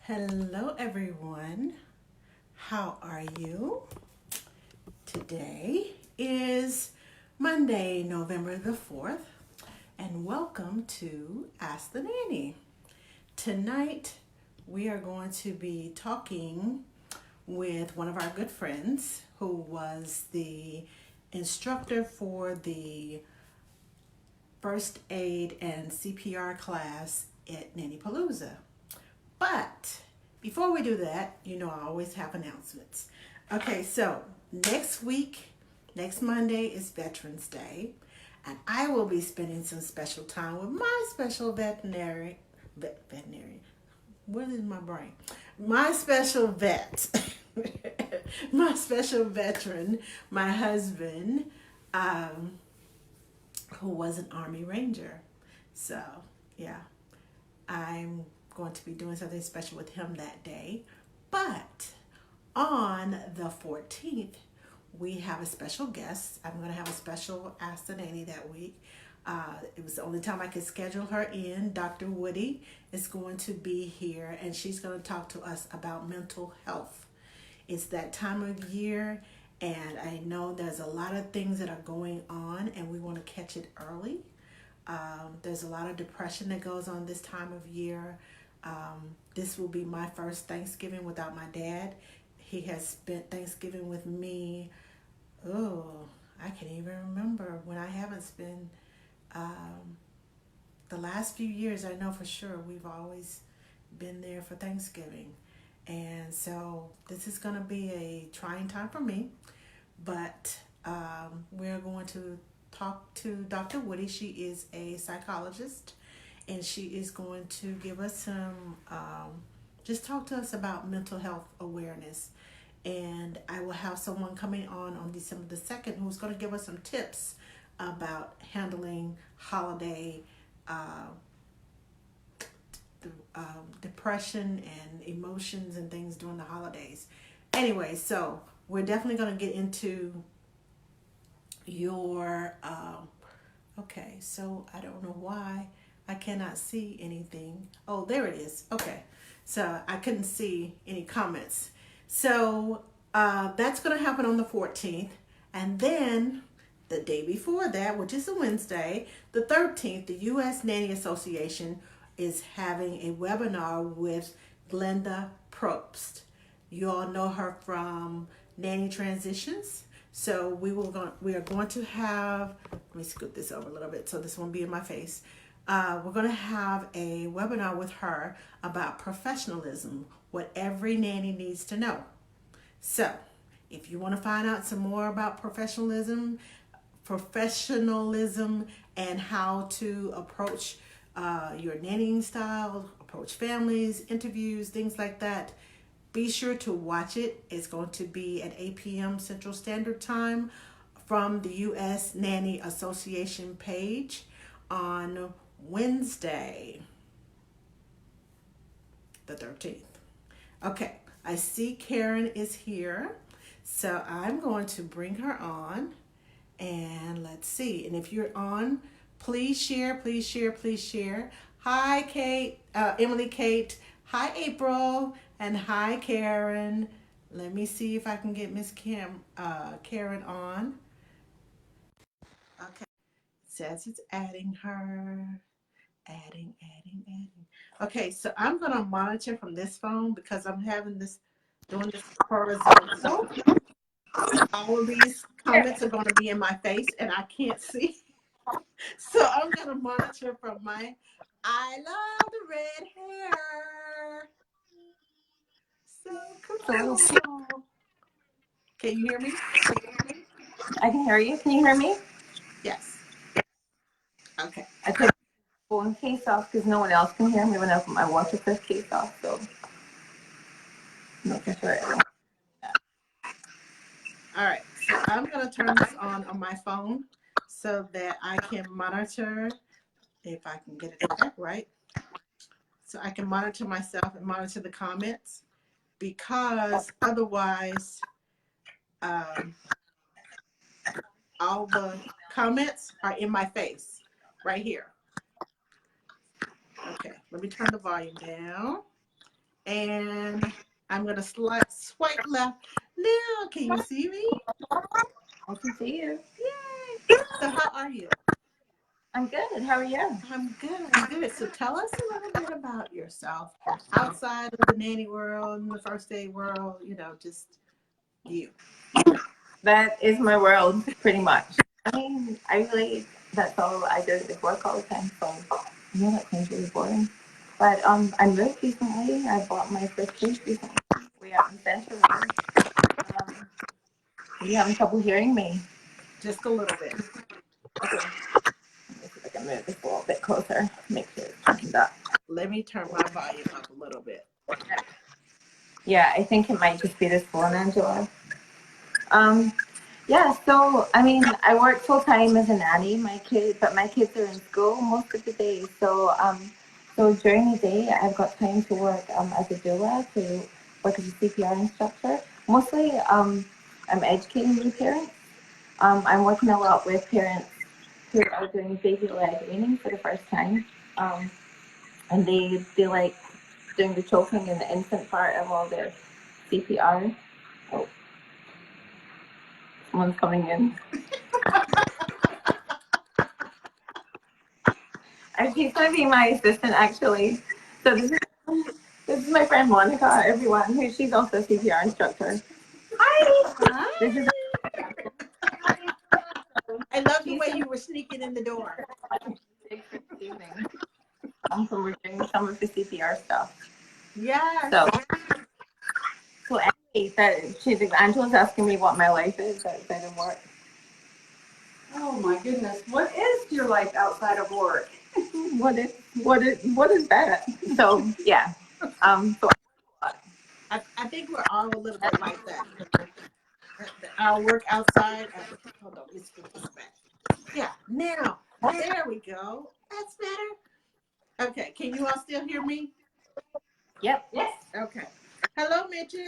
Hello, everyone. How are you? Today is Monday, November the 4th, and welcome to Ask the Nanny. Tonight, we are going to be talking with one of our good friends who was the instructor for the first aid and CPR class at Nanny Palooza. But before we do that, I always have announcements. Okay, so next Monday is Veterans Day, and I will be spending some special time with my special veterinary. What is my brain? My special vet, my special veteran, my husband, um, who was an Army Ranger. So, yeah, I'm going to be doing something special with him that day. But on the 14th, we have a special guest. I'm going to have a special Ask the Nanny that week. It was the only time I could schedule her in. Dr. Woody is going to be here, and she's going to talk to us about mental health. It's that time of year, and I know there's a lot of things that are going on, and we want to catch it early. There's a lot of depression that goes on this time of year. This will be my first Thanksgiving without my dad. He has spent Thanksgiving with me. Oh, I can't even remember when I haven't spent. The last few years, I know for sure we've always been there for Thanksgiving. And so this is going to be a trying time for me. But we're going to talk to Dr. Woody. She is a psychologist, and she is going to give us just talk to us about mental health awareness. And I will have someone coming on December the 2nd who's going to give us some tips about handling holiday depression and emotions and things during the holidays. Anyway, so we're definitely going to get into your okay, so I don't know why I cannot see anything. Oh, there it is. Okay, so I couldn't see any comments. So that's going to happen on the 14th, and then the day before that, which is a Wednesday, the 13th, the U.S. Nanny Association is having a webinar with Glenda Probst. You all know her from Nanny Transitions. So we are going to have, let me scoot this over a little bit so this won't be in my face. We're going to have a webinar with her about professionalism, what every nanny needs to know. So if you want to find out some more about professionalism and how to approach your nannying style, approach families, interviews, things like that, be sure to watch it. It's going to be at 8 p.m. Central Standard Time from the U.S. Nanny Association page on Wednesday, the 13th. Okay, I see Karen is here, so I'm going to bring her on, and let's see. And if you're on, please share, please share, please share. Hi, Kate, Emily, Kate. Hi, April, and hi, Karen. Let me see if I can get Miss Karen on. Okay, it says it's adding her. Adding. Okay, so I'm gonna monitor from this phone because I'm doing this horizontal. All of these comments are gonna be in my face and I can't see. So I'm gonna monitor from I love the red hair. So cool. Can you hear me? I can hear you. Can you hear me? Yes. Okay. I took the phone case off because no one else can hear me when I put my waterproof case off. So I'm making sure. All right. So I'm going to turn this on my phone so that I can monitor, if I can get it to act right. So I can monitor myself and monitor the comments, because otherwise all the comments are in my face right here. Okay, let me turn the volume down. And I'm going to swipe left. Now, can you see me? I can see you. Yay! So, how are you? I'm good. How are you? I'm good. I'm good. So, tell us a little bit about yourself outside of the nanny world and the first aid world, just you. That is my world, pretty much. I mean, that's all I do is work all the time. So, that sounds really boring. But I moved recently. I bought my first place recently. We are in Central. Are you having trouble hearing me? Just a little bit. Okay. Let me see if I can move this a little bit closer. Make sure it's picking up. Let me turn my volume up a little bit. Yeah, I think it might just be this phone, Angela. Um, yeah, so I mean, I work full time as a nanny. But my kids are in school most of the day. So during the day, I've got time to work as a doula, to work as a CPR instructor. Mostly, I'm educating new parents. I'm working a lot with parents who are doing baby-led weaning for the first time, and they like doing the choking and the infant part of all the CPR. Oh, someone's coming in. She's going to be my assistant, actually. So this is my friend Monica, everyone, she's also a CPR instructor. Hi! This is Hi. I love the she's way you were sneaking in the door. evening. So we're doing some of the CPR stuff. Yes. So, so anyway, Angela's asking me what my life is outside of work. Oh my goodness, what is your life outside of work? What is that? So yeah, so I think we're all a little bit like that. Our work outside. Hold on, let's get this back. Yeah, now, there we go. That's better. Okay, can you all still hear me? yep. Yes. Okay. Hello, Mitches,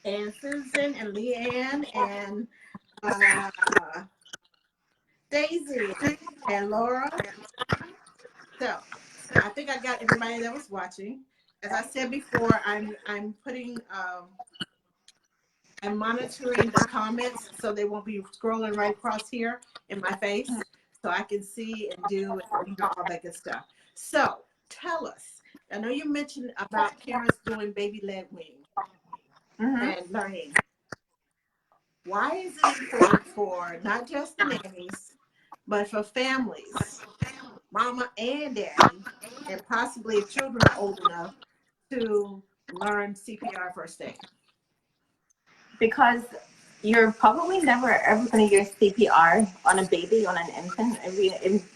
and Susan, and Leanne, and uh, Daisy, and Laura. So, I think I got everybody that was watching. As I said before, I'm putting I'm monitoring the comments so they won't be scrolling right across here in my face, so I can see and do all that good stuff. So tell us, I know you mentioned about parents doing baby-led weaning Mm-hmm. and learning. Why is it important for not just the nannies, but for families, mama and daddy, and possibly if children are old enough to learn CPR first aid? Because you're probably never ever going to use CPR on a baby, on an infant.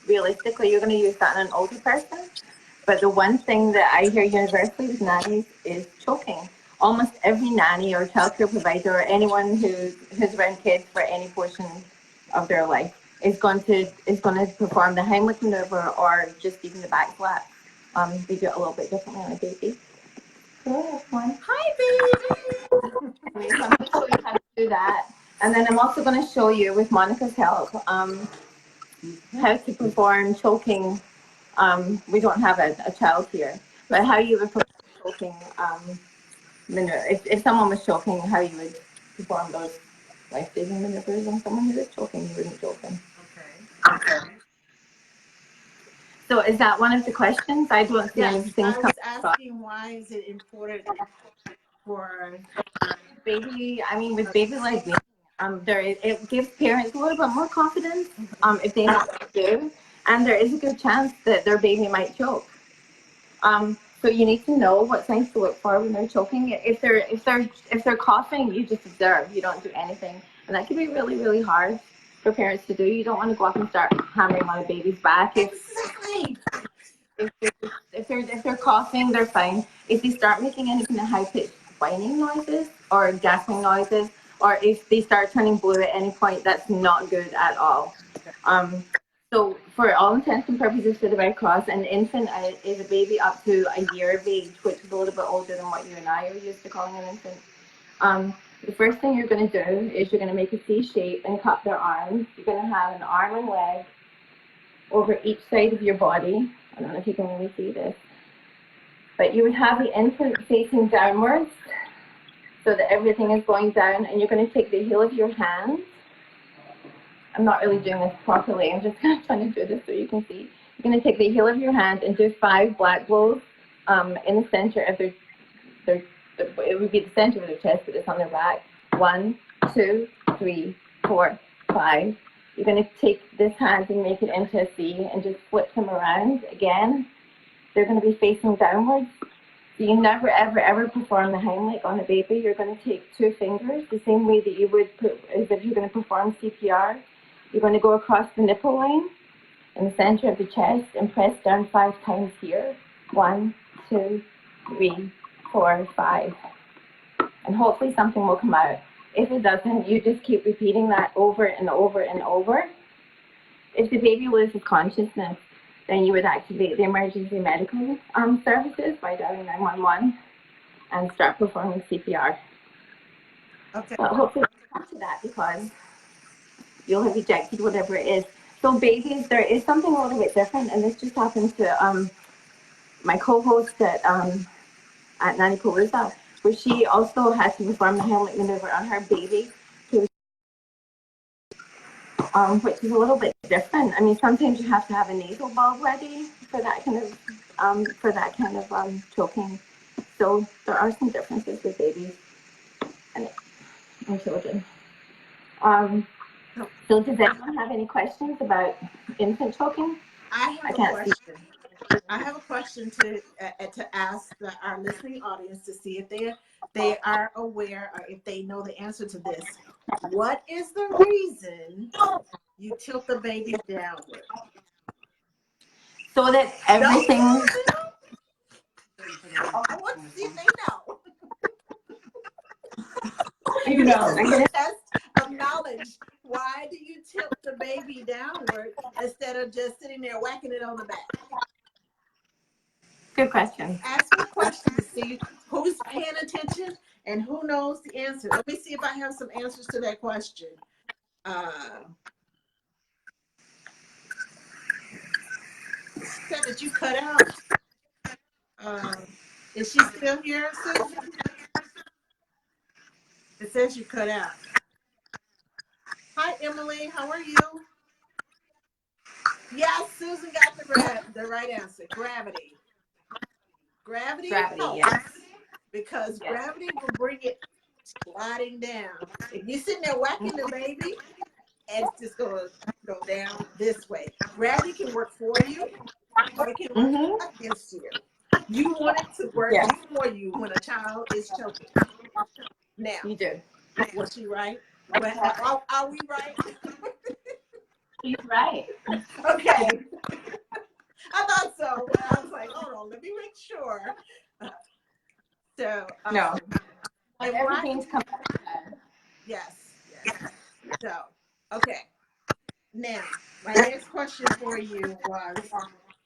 Realistically, you're going to use that on an older person. But the one thing that I hear universally with nannies is choking. Almost every nanny or childcare provider or anyone who's around kids for any portion of their life is going to perform the Heimlich maneuver or just even the back flap. They do it a little bit differently on a baby. So one. Hi, baby. So I'm going to show you how to do that. And then I'm also going to show you, with Monica's help, how to perform choking. We don't have a child here, but how you would perform choking. If someone was choking, how you would perform those life-saving maneuvers on someone who is choking, you wouldn't choke them. Okay. So is that one of the questions? I don't see Yes, anything I was coming across. asking why is it important for Baby, I mean, with baby like me, it gives parents a little bit more confidence if they know what to do, and there is a good chance that their baby might choke. So you need to know what signs to look for when they're choking. If they're coughing, you just observe. You don't do anything, and that can be really really hard for parents to do. You don't want to go up and start hammering on a baby's back. exactly. If they're coughing, they're fine. If they start making any kind of high pitched whining noises or gasping noises, or if they start turning blue at any point, that's not good at all. Um, so for all intents and purposes for the Red Cross, an infant is a baby up to a year of age, which is a little bit older than what you and I are used to calling an infant. The first thing you're going to do is you're going to make a C shape and cup their arms. You're going to have an arm and leg over each side of your body. I don't know if you can really see this. But you would have the infant facing downwards so that everything is going down, and you're going to take the heel of your hand. I'm not really doing this properly. I'm just kind of trying to do this so you can see. You're going to take the heel of your hand and do 5 black blows in the center of their, it would be the center of their chest, but it's on their back. 1, 2, 3, 4, 5. You're going to take this hand and make it into a C and just flip them around again. They're going to be facing downwards. So you never, ever, ever perform the Heimlich on a baby. You're going to take 2 fingers, the same way that you would as if you're going to perform CPR. You're going to go across the nipple line in the center of the chest and press down 5 times here. 1, 2, 3, 4, 5. And hopefully something will come out. If it doesn't, you just keep repeating that over and over and over. If the baby loses consciousness, then you would activate the emergency medical services by dialing 911 and start performing CPR. Okay. But hopefully we'll come to that because you'll have ejected whatever it is. So babies, there is something a little bit different, and this just happened to my co-host at Nanny, where she also had to perform the Heimlich maneuver on her baby, which is a little bit different. I mean, sometimes you have to have a nasal bulb ready for that kind of choking. So there are some differences with babies and children. So does anyone have any questions about infant choking? I have a question to ask our listening audience to see if they are aware or if they know the answer to this. What is the reason you tilt the baby downward? So that everything. I want to see if they know. You know, I'm gonna test of knowledge. Why do you tilt the baby downward instead of just sitting there whacking it on the back? Good question. Ask me a question to see who's paying attention and who knows the answer. Let me see if I have some answers to that question. Said that you cut out. Is she still here, Susan? It says you cut out. Hi, Emily. How are you? Yes, Susan got the right answer. Gravity. Gravity helps, yes. because gravity will bring it sliding down. If you're sitting there whacking the baby, it's just going to go down this way. Gravity can work for you, or it can work against you. You want it to work for you when a child is choking. Now, you do. Was she right? Are we right? She's right. Okay. I thought so, but I was like, hold on, let me make sure. So, no. And everything's coming. Yes. So, okay. Now, my next question for you was,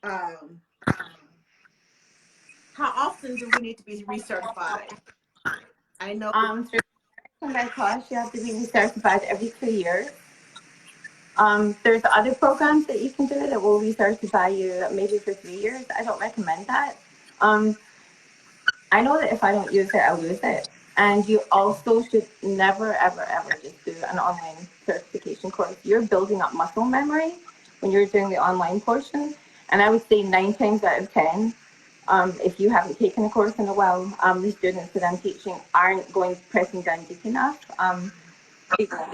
how often do we need to be recertified? I know. Through Red Cross, you have to be recertified every 2 years. There's other programs that you can do that will recertify you maybe for 3 years. I don't recommend that. I know that if I don't use it, I'll lose it. And you also should never, ever, ever just do an online certification course. You're building up muscle memory when you're doing the online portion. And I would say 9 times out of 10, if you haven't taken a course in a while, the students that I'm teaching aren't pressing down deep enough.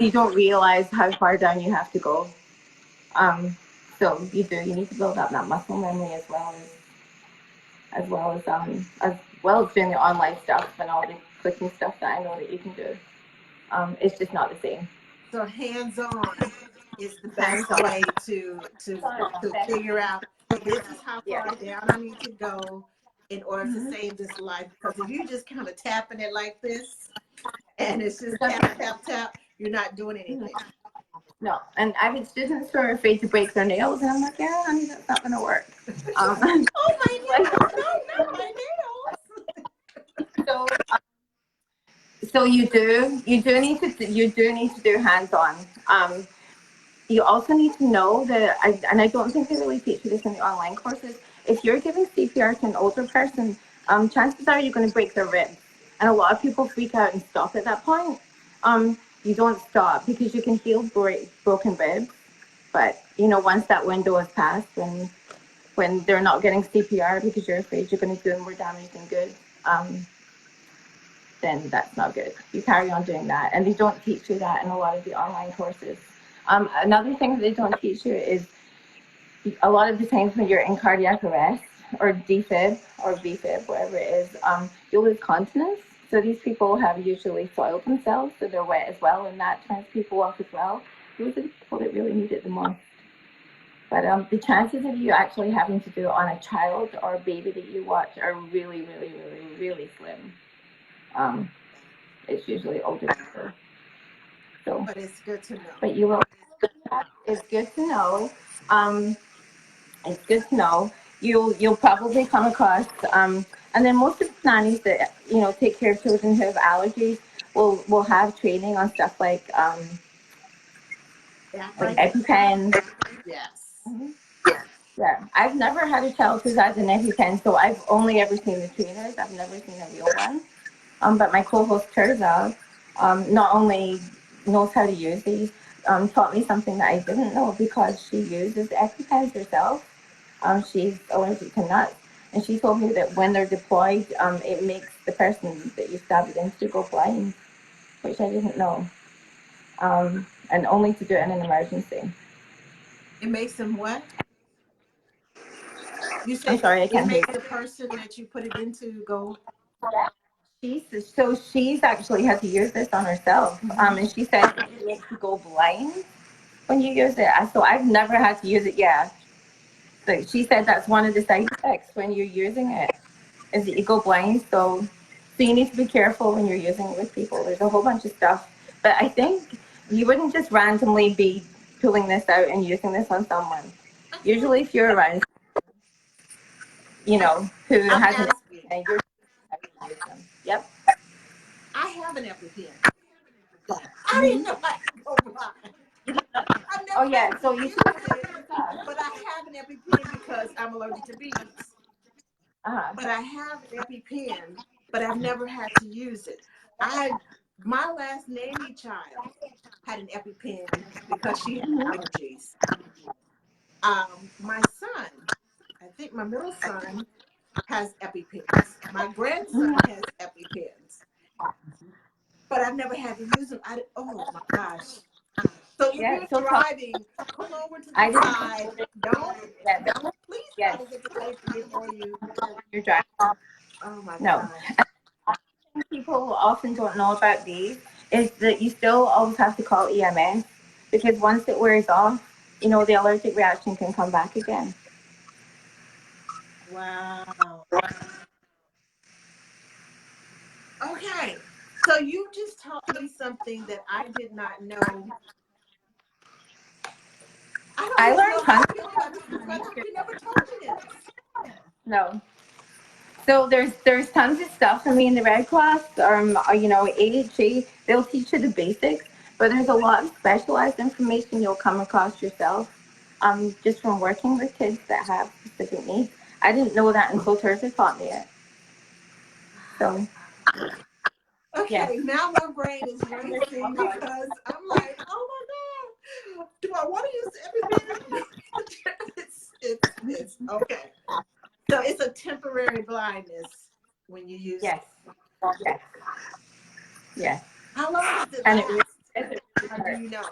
You don't realize how far down you have to go. So you need to build up that muscle memory as well as doing the online stuff and all the clicking stuff that I know that you can do. It's just not the same. So hands-on is the best way to figure out this is how far down I need to go in order to save this life. Because if you're just kind of tapping it like this and it's just tap, tap, tap, you're not doing anything. No, and I've had students who are afraid to break their nails, and I'm like, yeah, honey, that's not going to work. Oh my nails! No, my nails! So you do need to do hands-on. You also need to know that, and I don't think they really teach you this in the online courses. If you're giving CPR to an older person, chances are you're going to break their ribs. And a lot of people freak out and stop at that point. You don't stop because you can heal broken ribs. But, you know, once that window is passed, when they're not getting CPR because you're afraid you're going to do more damage than good, then that's not good. You carry on doing that. And they don't teach you that in a lot of the online courses. Another thing that they don't teach you is a lot of the times when you're in cardiac arrest or defib or VFib, whatever it is, you'll lose continence. So these people have usually soiled themselves, so they're wet as well, and that turns people off as well. Those are the people that really need it the most. But the chances of you actually having to do it on a child or a baby that you watch are really, really, really, really slim. It's usually older people. So, But it's good to know. but you will. It's good to know. Um, it's good to know. You'll probably come across, and then most of the nannies that take care of children who have allergies will have training on stuff like Right? Epi-Pen. Yes. Mhm. Yeah, I've never had a child who's had an Epi-Pen, so I've only ever seen the trainers. I've never seen a real one. But my co-host Terza not only knows how to use these, taught me something that I didn't know because she uses EpiPens herself. She's allergic to nuts, and she told me that when they're deployed, it makes the person that you stab it into go blind, which I didn't know, and only to do it in an emergency. It makes them what? You I'm said sorry, I it can't hear makes you. the person that you put it into go. She's actually had to use this on herself, and she said it makes you go blind when you use it. So I've never had to use it yet. But she said that's one of the side effects when you're using it is that you go blind. So you need to be careful when you're using it with people. There's a whole bunch of stuff. But I think you wouldn't just randomly be pulling this out and using this on someone. I Usually, if you're around, have, who I'm has an asking. you're use them. Yep. I have an Epi-Pen. I Mm-hmm. didn't know I could go blind. I've Oh never yeah. had to So you use it, should. but I have an Epi-Pen because I'm allergic to bees. Uh-huh. But I have an Epi-Pen, but I've never had to use it. My last nanny child had an Epi-Pen because she had Mm-hmm. allergies. My son, I think my middle son has EpiPens. My grandson has EpiPens, but I've never had to use them. Oh my gosh. So if Yeah. you're So driving, pull over to the I side. didn't. Don't please try Yes. to get the safety before you. You're driving. Oh my No. gosh. People often don't know about these is that you still always have to call EMS because once it wears off, the allergic reaction can come back again. Wow. Okay. So you just taught me something that I did not know. I don't I even learned know how tons I feel about this because you never told me this. no. So there's tons of stuff. I mean, the Red Cross, AHA, they'll teach you the basics, but there's a lot of specialized information you'll come across yourself, just from working with kids that have specific needs. I didn't know that until Teresa taught me it. So yes. Okay, now my brain is racing because I'm like, oh my god, do I want to use everything? It's okay. So it's a temporary blindness when you use it. Yes. Yes. Yes. How long does it And it really, last? it Or really do hurts. you know?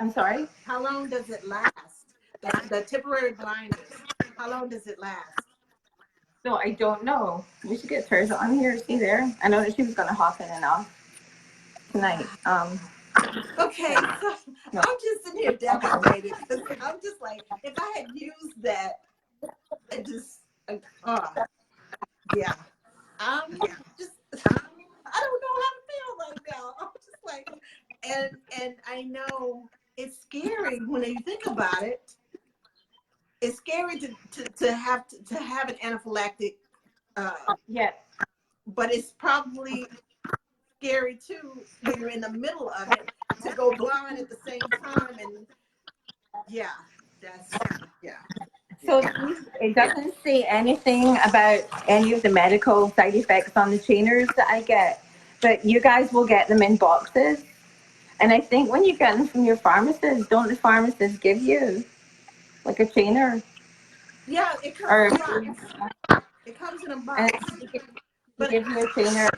I'm sorry. How long does it last? The temporary blindness. How long does it last? So I don't know. We should get Teresa on here. Is she there? I know that she was going to hop in and off tonight. Okay, so No. I'm just sitting here devastated because I'm just like, if I had used that, I just, yeah. Just I don't know how to feel right now. I'm just like, and I know it's scary when you think about it. It's scary to have an anaphylactic, Yeah. but it's probably scary too when you're in the middle of it to go blind at the same time. And yeah, that's yeah. So it doesn't say anything about any of the medical side effects on the trainers that I get, but you guys will get them in boxes. And I think when you get them from your pharmacist, don't the pharmacist give you like a trainer? Yeah, it comes Or in a box. It comes in a and box. they But give you a trainer.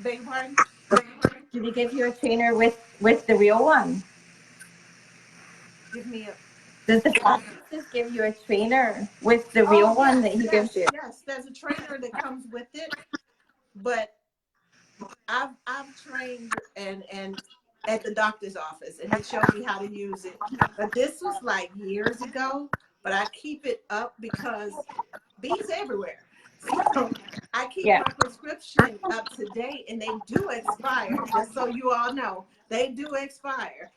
beg your pardon? Do they give you a trainer with the real one? Give me a. Does the pharmacist give you a trainer with the real Oh one yes, that he gives yes, you? yes. There's a trainer that comes with it, but I've trained and at the doctor's office, and he showed me how to use it. But this was like years ago. But I keep it up because bees everywhere. So I keep Yeah. my prescription up to date, and they do expire. Just so you all know, they do expire.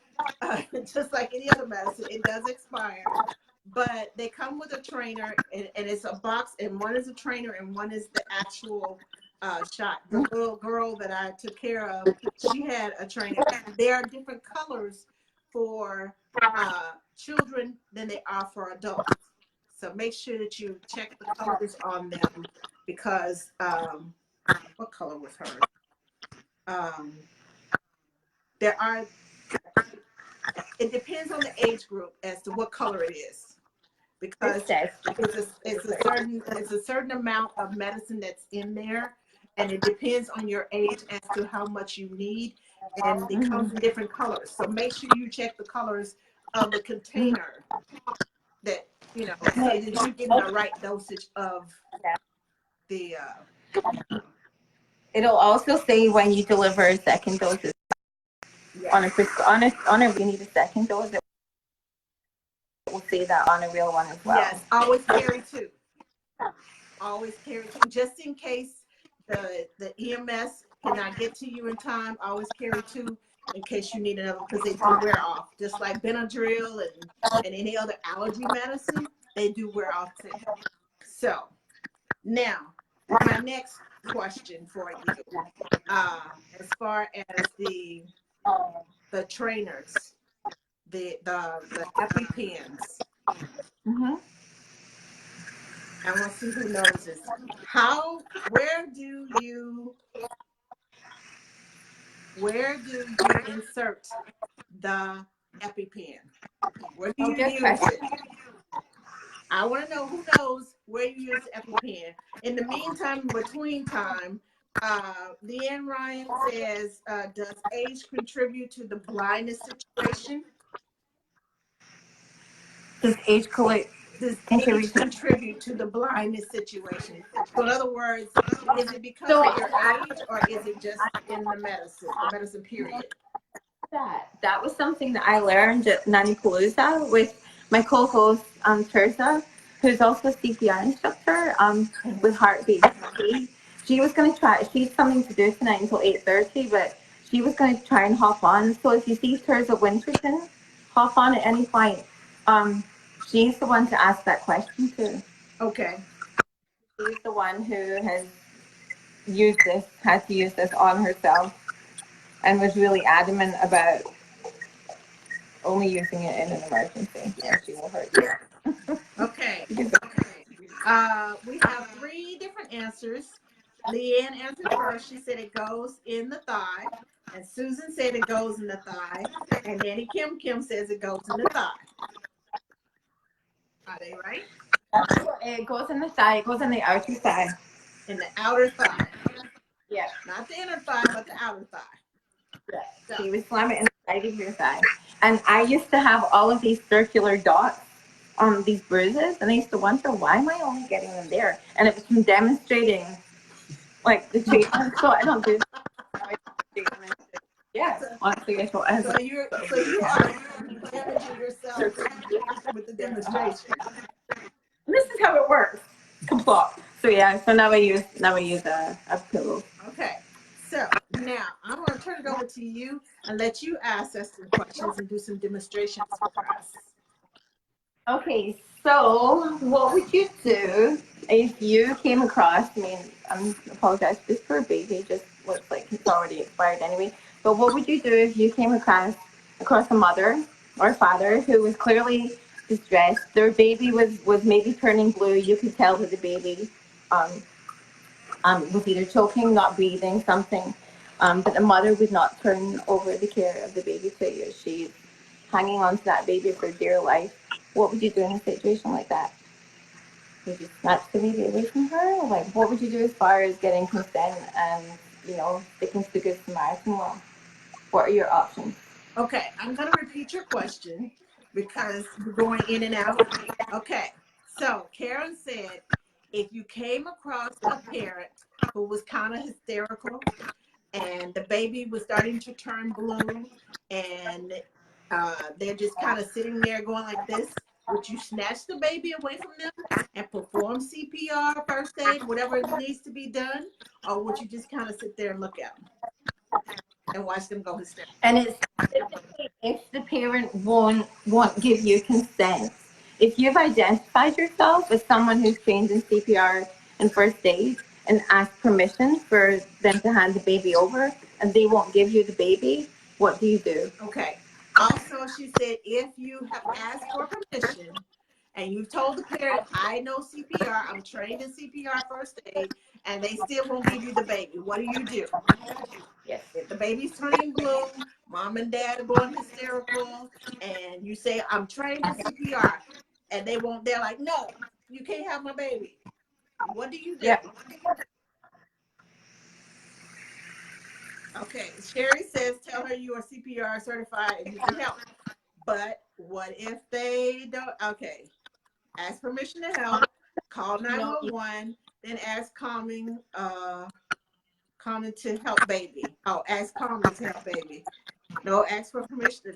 Just like any other medicine, it does expire. But they come with a trainer, and it's a box, and one is a trainer, and one is the actual shot. The little girl that I took care of, she had a trainer. There are different colors for children than they are for adults. So make sure that you check the colors on them because what color was hers? Um, there are. It depends on the age group as to what color it is because it's a certain amount of medicine that's in there, and it depends on your age as to how much you need, and it comes in different colors. So make sure you check the colors of the container that so that you're getting the right dosage of the It'll also say when you deliver a second dose yes. on a you need a second dose. It will say that on a real one as well. Yes, always carry two. Always carry two, just in case the EMS cannot get to you in time. Always carry two in case you need another because they do wear off. Just like Benadryl and any other allergy medicine, they do wear off too. So now, my next question for you, as far as the trainers, the Epi-Pens. Mm-hmm. I want to see who knows this. Where do you insert the Epi-Pen? Where do Oh, you good use question. it? I want to know who knows where you use the Epi-Pen. In the meantime, between time, Leanne Ryan says, does age contribute to the blindness situation? Does age Does age contribute to contribute to the blindness situation? So in other words, is it because so of your age or is it just in the medicine period? that was something that I learned at Nanny with my co-host Teresa, who's also a CPR instructor with Heartbeat. She was going to try. She had something to do tonight until 8:30, but she was going to try and hop on. So if you see Teresa Winterton, hop on at any point. Um, she's the one to ask that question to. Okay. She's the one who has had to use this on herself, and was really adamant about only using it in an emergency. Yes. She will hurt you. Okay. We have three different answers. Leanne answered first. She said it goes in the thigh. And Susan said it goes in the thigh. And Nanny Kim says it goes in the thigh. Are they right? It goes in the thigh. It goes in the outer thigh. In the outer thigh. Yeah. Not the inner thigh, but the outer thigh. Yeah. So, So you would slam it in the side of your thigh. And I used to have all of these circular dots on these bruises, and I used to wonder, why am I only getting them there? And it was from demonstrating like the treatment. So I don't do that. Yeah, honestly, I thought I was so you are damaging yourself with the demonstration. this is how it works. Complot. So yeah, so now I use a pillow. Okay. So now I'm going to turn it over to you and let you ask us some questions and do some demonstrations for us. Okay, so what would you do if you came across? I mean, I apologize, this poor baby just looks like it's already expired anyway. But what would you do if you came across a mother or father who was clearly distressed. Their baby was maybe turning blue. You could tell that the baby um, was either choking, not breathing, something. But the mother would not turn over the care of the baby to you. She's hanging on to that baby for dear life. What would you do in a situation like that? Would you snatch the baby away from her? Like, what would you do as far as getting consent and, sticking to the Good Samaritan law? What are your options? Okay, I'm going to repeat your question because you're going in and out. Okay, so Karen said if you came across a parent who was kind of hysterical and the baby was starting to turn blue and they're just kind of sitting there going like this, would you snatch the baby away from them and perform CPR, first aid, whatever needs to be done? Or would you just kind of sit there and look at them and watch them go hysterical? And it's if the parent won't give you consent. If you've identified yourself as someone who's trained in CPR and first aid and asked permission for them to hand the baby over and they won't give you the baby, what do you do? Okay. Also, she said if you have asked for permission and you've told the parent, I know CPR, I'm trained in CPR first aid, and they still won't give you the baby, what do you do? Yes. If the baby's turning blue, mom and dad are going hysterical, and you say, I'm trained in CPR, and they're like, no, you can't have my baby. What do you do? Yeah. Okay, Sherry says, tell her you are CPR certified and you can help. But what if they don't? Okay, ask permission to help, call 911, then ask Calming to help baby. Oh, ask Calming to help baby. No, ask for permission.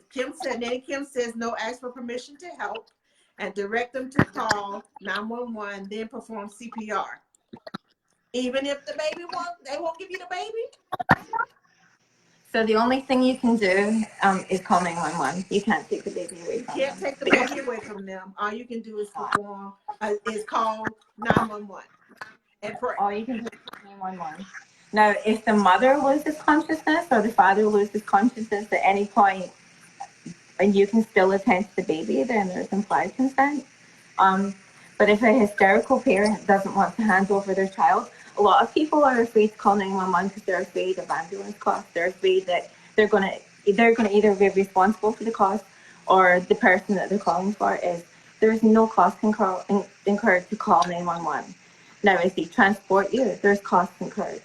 Nanny Kim says no, ask for permission to help and direct them to call 911, then perform CPR. Even if the baby they won't give you the baby? So the only thing you can do is call 911. You can't take the baby away You from can't them. take the baby away from them. All you can do is call 911 and pray. All you can do is call 911. Now, if the mother loses consciousness or the father loses consciousness at any point, and you can still attend to the baby, then there's implied consent. But if a hysterical parent doesn't want to hand over their child, a lot of people are afraid to call 911 because they're afraid of ambulance costs. They're afraid that they're gonna either be responsible for the cost or the person that they're calling for is. There's no cost incurred to call 911. Now, if they transport you, there's costs incurred.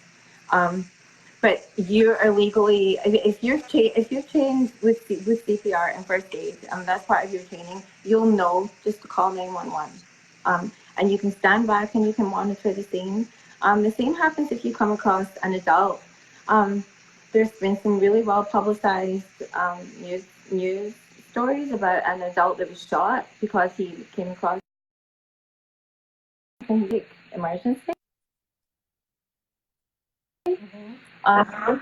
But you are legally, if you're trained with CPR and first aid, and that's part of your training, you'll know just to call 911. And you can stand back and you can monitor the scene. The same happens if you come across an adult. There's been some really well publicized news stories about an adult that was shot because he came across an emergency.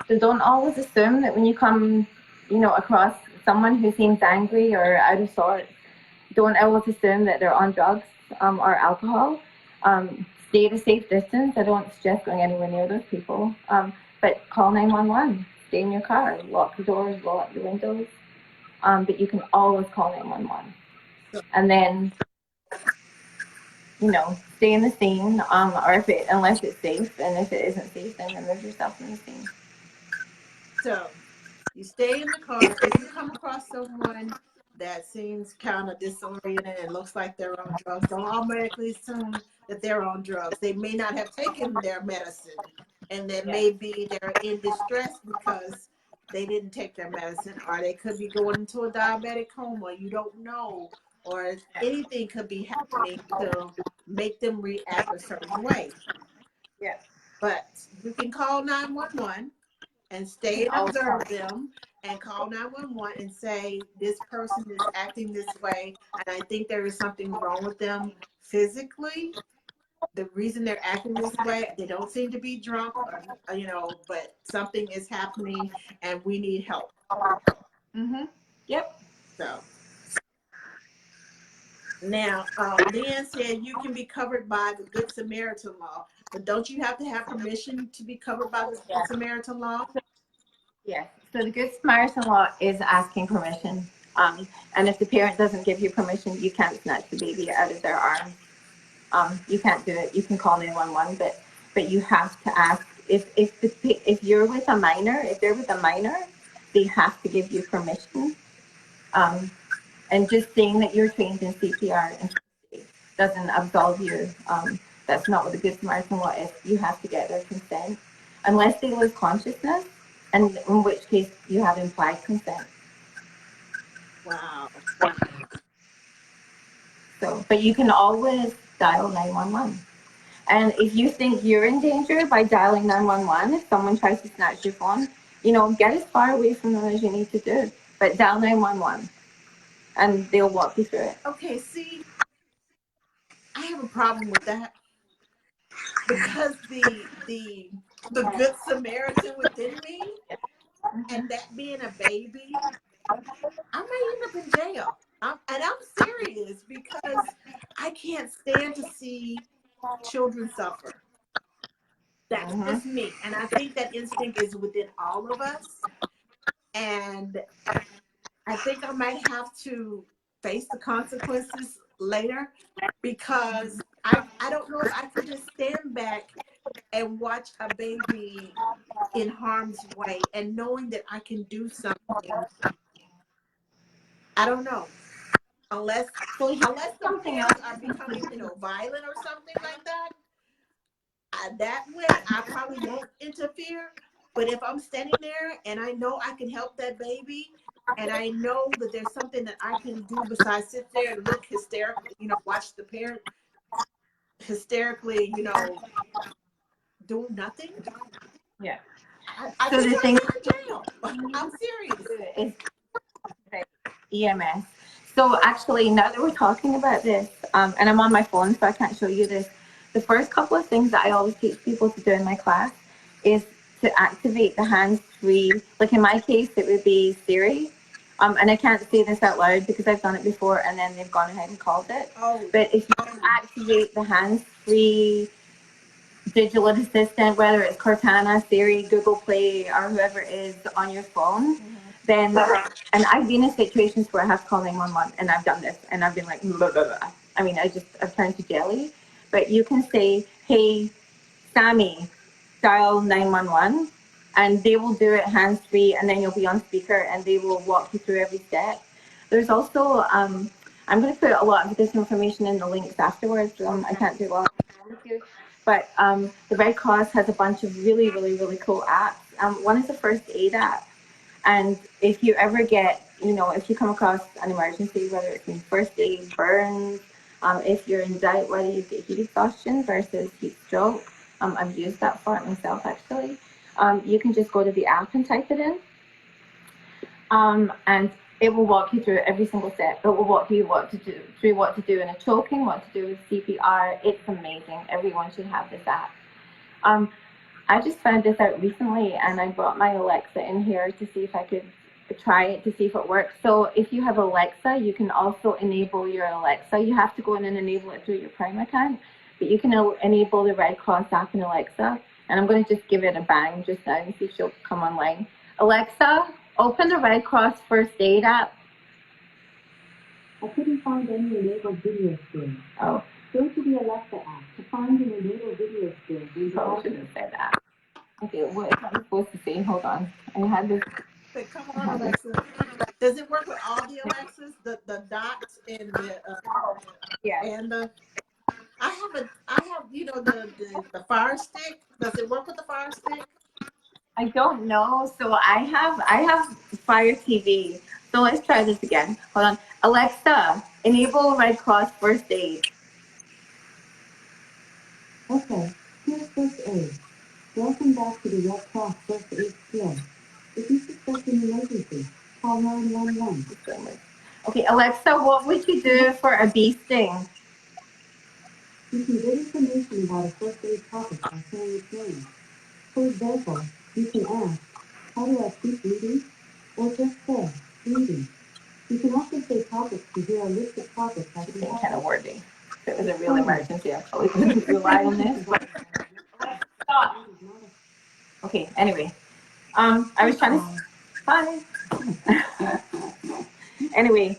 So don't always assume that when you come, across someone who seems angry or out of sorts, don't always assume that they're on drugs or alcohol. Stay at a safe distance. I don't suggest going anywhere near those people. But call 911. Stay in your car. Lock the doors. Lock the windows. But you can always call 911. And then, stay in the scene. Or unless it's safe, and if it isn't safe, then remove yourself from the scene. So you stay in the car. If you come across someone that seems kind of disoriented and looks like they're on drugs, don't automatically assume that they're on drugs. They may not have taken their medicine, and that maybe they're in distress because they didn't take their medicine, or they could be going into a diabetic coma. You don't know, or anything could be happening to make them react a certain way. Yeah. But you can call 911 and stay and observe them and call 911 and say, this person is acting this way, and I think there is something wrong with them physically. The reason they're acting this way, they don't seem to be drunk, or, but something is happening and we need help. Yep. So now, Leanne said you can be covered by the Good Samaritan law, but don't you have to have permission to be covered by the Good Samaritan law? Yes. So the Good Samaritan law is asking permission. And if the parent doesn't give you permission, you can't snatch the baby out of their arms. You can't do it. You can call 911, but you have to ask if you're with a minor, if they're with a minor, they have to give you permission. Um, and just saying that you're trained in CPR and doesn't absolve you. That's not what the Good Samaritan law is. You have to get their consent, unless they lose consciousness, and in which case you have implied consent. Wow. So, but you can always dial 911. And if you think you're in danger by dialing 911, if someone tries to snatch your phone, get as far away from them as you need to do. But dial 911, and they'll walk you through it. Okay, see, I have a problem with that because the good Samaritan within me, and that being a baby, I may end up in jail. And I'm serious because I can't stand to see children suffer. That's Mm-hmm. just me. And I think that instinct is within all of us. And I think I might have to face the consequences later because I don't know if I could just stand back and watch a baby in harm's way and knowing that I can do something. I don't know. Unless So here's the something else. parents are becoming, violent or something like that. That way, I probably won't interfere. But if I'm standing there and I know I can help that baby, and I know that there's something that I can do besides sit there and look hysterically, watch the parent hysterically, do nothing. Yeah. I So think the I'll thing go to jail. I'm serious. is EMS. So actually, now that we're talking about this, and I'm on my phone, so I can't show you this. The first couple of things that I always teach people to do in my class is to activate the hands-free. Like in my case, it would be Siri. And I can't say this out loud because I've done it before, and then they've gone ahead and called it. Oh, But if you activate the hands-free digital assistant, whether it's Cortana, Siri, Google Play, or whoever it is on your phone, then, and I've been in situations where I have to call 911 and I've done this and I've been like, blah, blah, blah. I mean, I've turned to jelly, but you can say, hey, Sammy, dial 911, and they will do it hands free, and then you'll be on speaker and they will walk you through every step. There's also, I'm going to put a lot of this information in the links afterwards. I can't do a lot with you. But the Red Cross has a bunch of really, really, really cool apps. One is a first aid app. And if you ever get, if you come across an emergency, whether it's in first aid, burns, if you're in doubt whether you get heat exhaustion versus heat stroke, I've used that for it myself actually. You can just go to the app and type it in. And it will walk you through every single step. It will walk you what to do in a choking, what to do with CPR. It's amazing. Everyone should have this app. I just found this out recently, and I brought my Alexa in here to see if I could try it to see if it works. So if you have Alexa, you can also enable your Alexa. You have to go in and enable it through your Prime account, but you can enable the Red Cross app in Alexa. And I'm going to just give it a bang just now and see if she'll come online. Alexa, open the Red Cross First Aid app. I couldn't find any enabled video skills. Oh. Go to the Alexa app to find an enabled video skills. Probably shouldn't say that. Okay, what am I supposed to say? Hold on. I had this. come on, Alexa. Does it work with all the Alexas? The dots and the Yeah. and the I have the Fire Stick. Does it work with the Fire Stick? I don't know. So I have Fire TV. So let's try this again. Hold on. Alexa, enable Red Cross First Aid. Okay, here's First Aid. Welcome back to the Red Cross First Aid skill. If you suspect an emergency, call 911. Okay, Alexa, what would you do for a bee sting? You can get information about a first aid topic by saying its name. For example, you can ask, how do I keep bleeding? Or just say, bleeding. You can also say topics to hear a list of topics I can help. Kind of wordy. If it was a real emergency, I probably wouldn't rely on this. But stop. Okay, anyway. I was trying to... Hi. Anyway,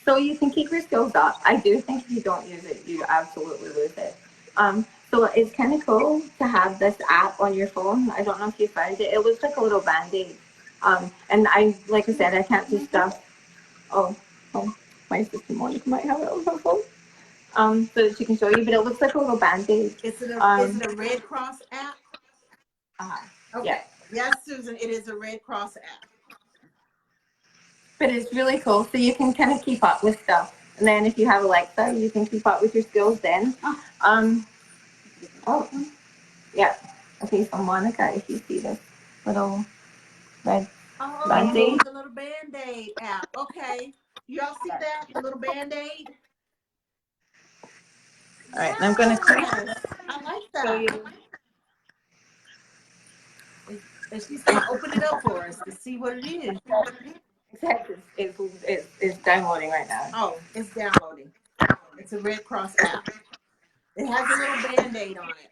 so you can keep your skills up. I do think if you don't use it, you absolutely lose it. So it's kind of cool to have this app on your phone. I don't know if you found it. It looks like a little band-aid. And like I said, I can't do stuff. Oh, oh, my sister Monica might have it on her phone. So that she can show you, but it looks like a little band-aid. Is it a Red Cross app? Okay. Yeah. Yes, Susan, it is a Red Cross app. But it's really cool. So you can kind of keep up with stuff. And then if you have Alexa, you can keep up with your skills then. Oh, yeah. Okay, so Monica, if you see this little red Oh, Band-Aid. the little Band-Aid app. Okay. Y'all see that? The little Band-Aid? All right, and I'm going to Yes, I like show that. you. And she's going to open it up for us to see what it is. It's downloading right now. Oh, it's downloading. It's a Red Cross app. It has a little Band-Aid on it.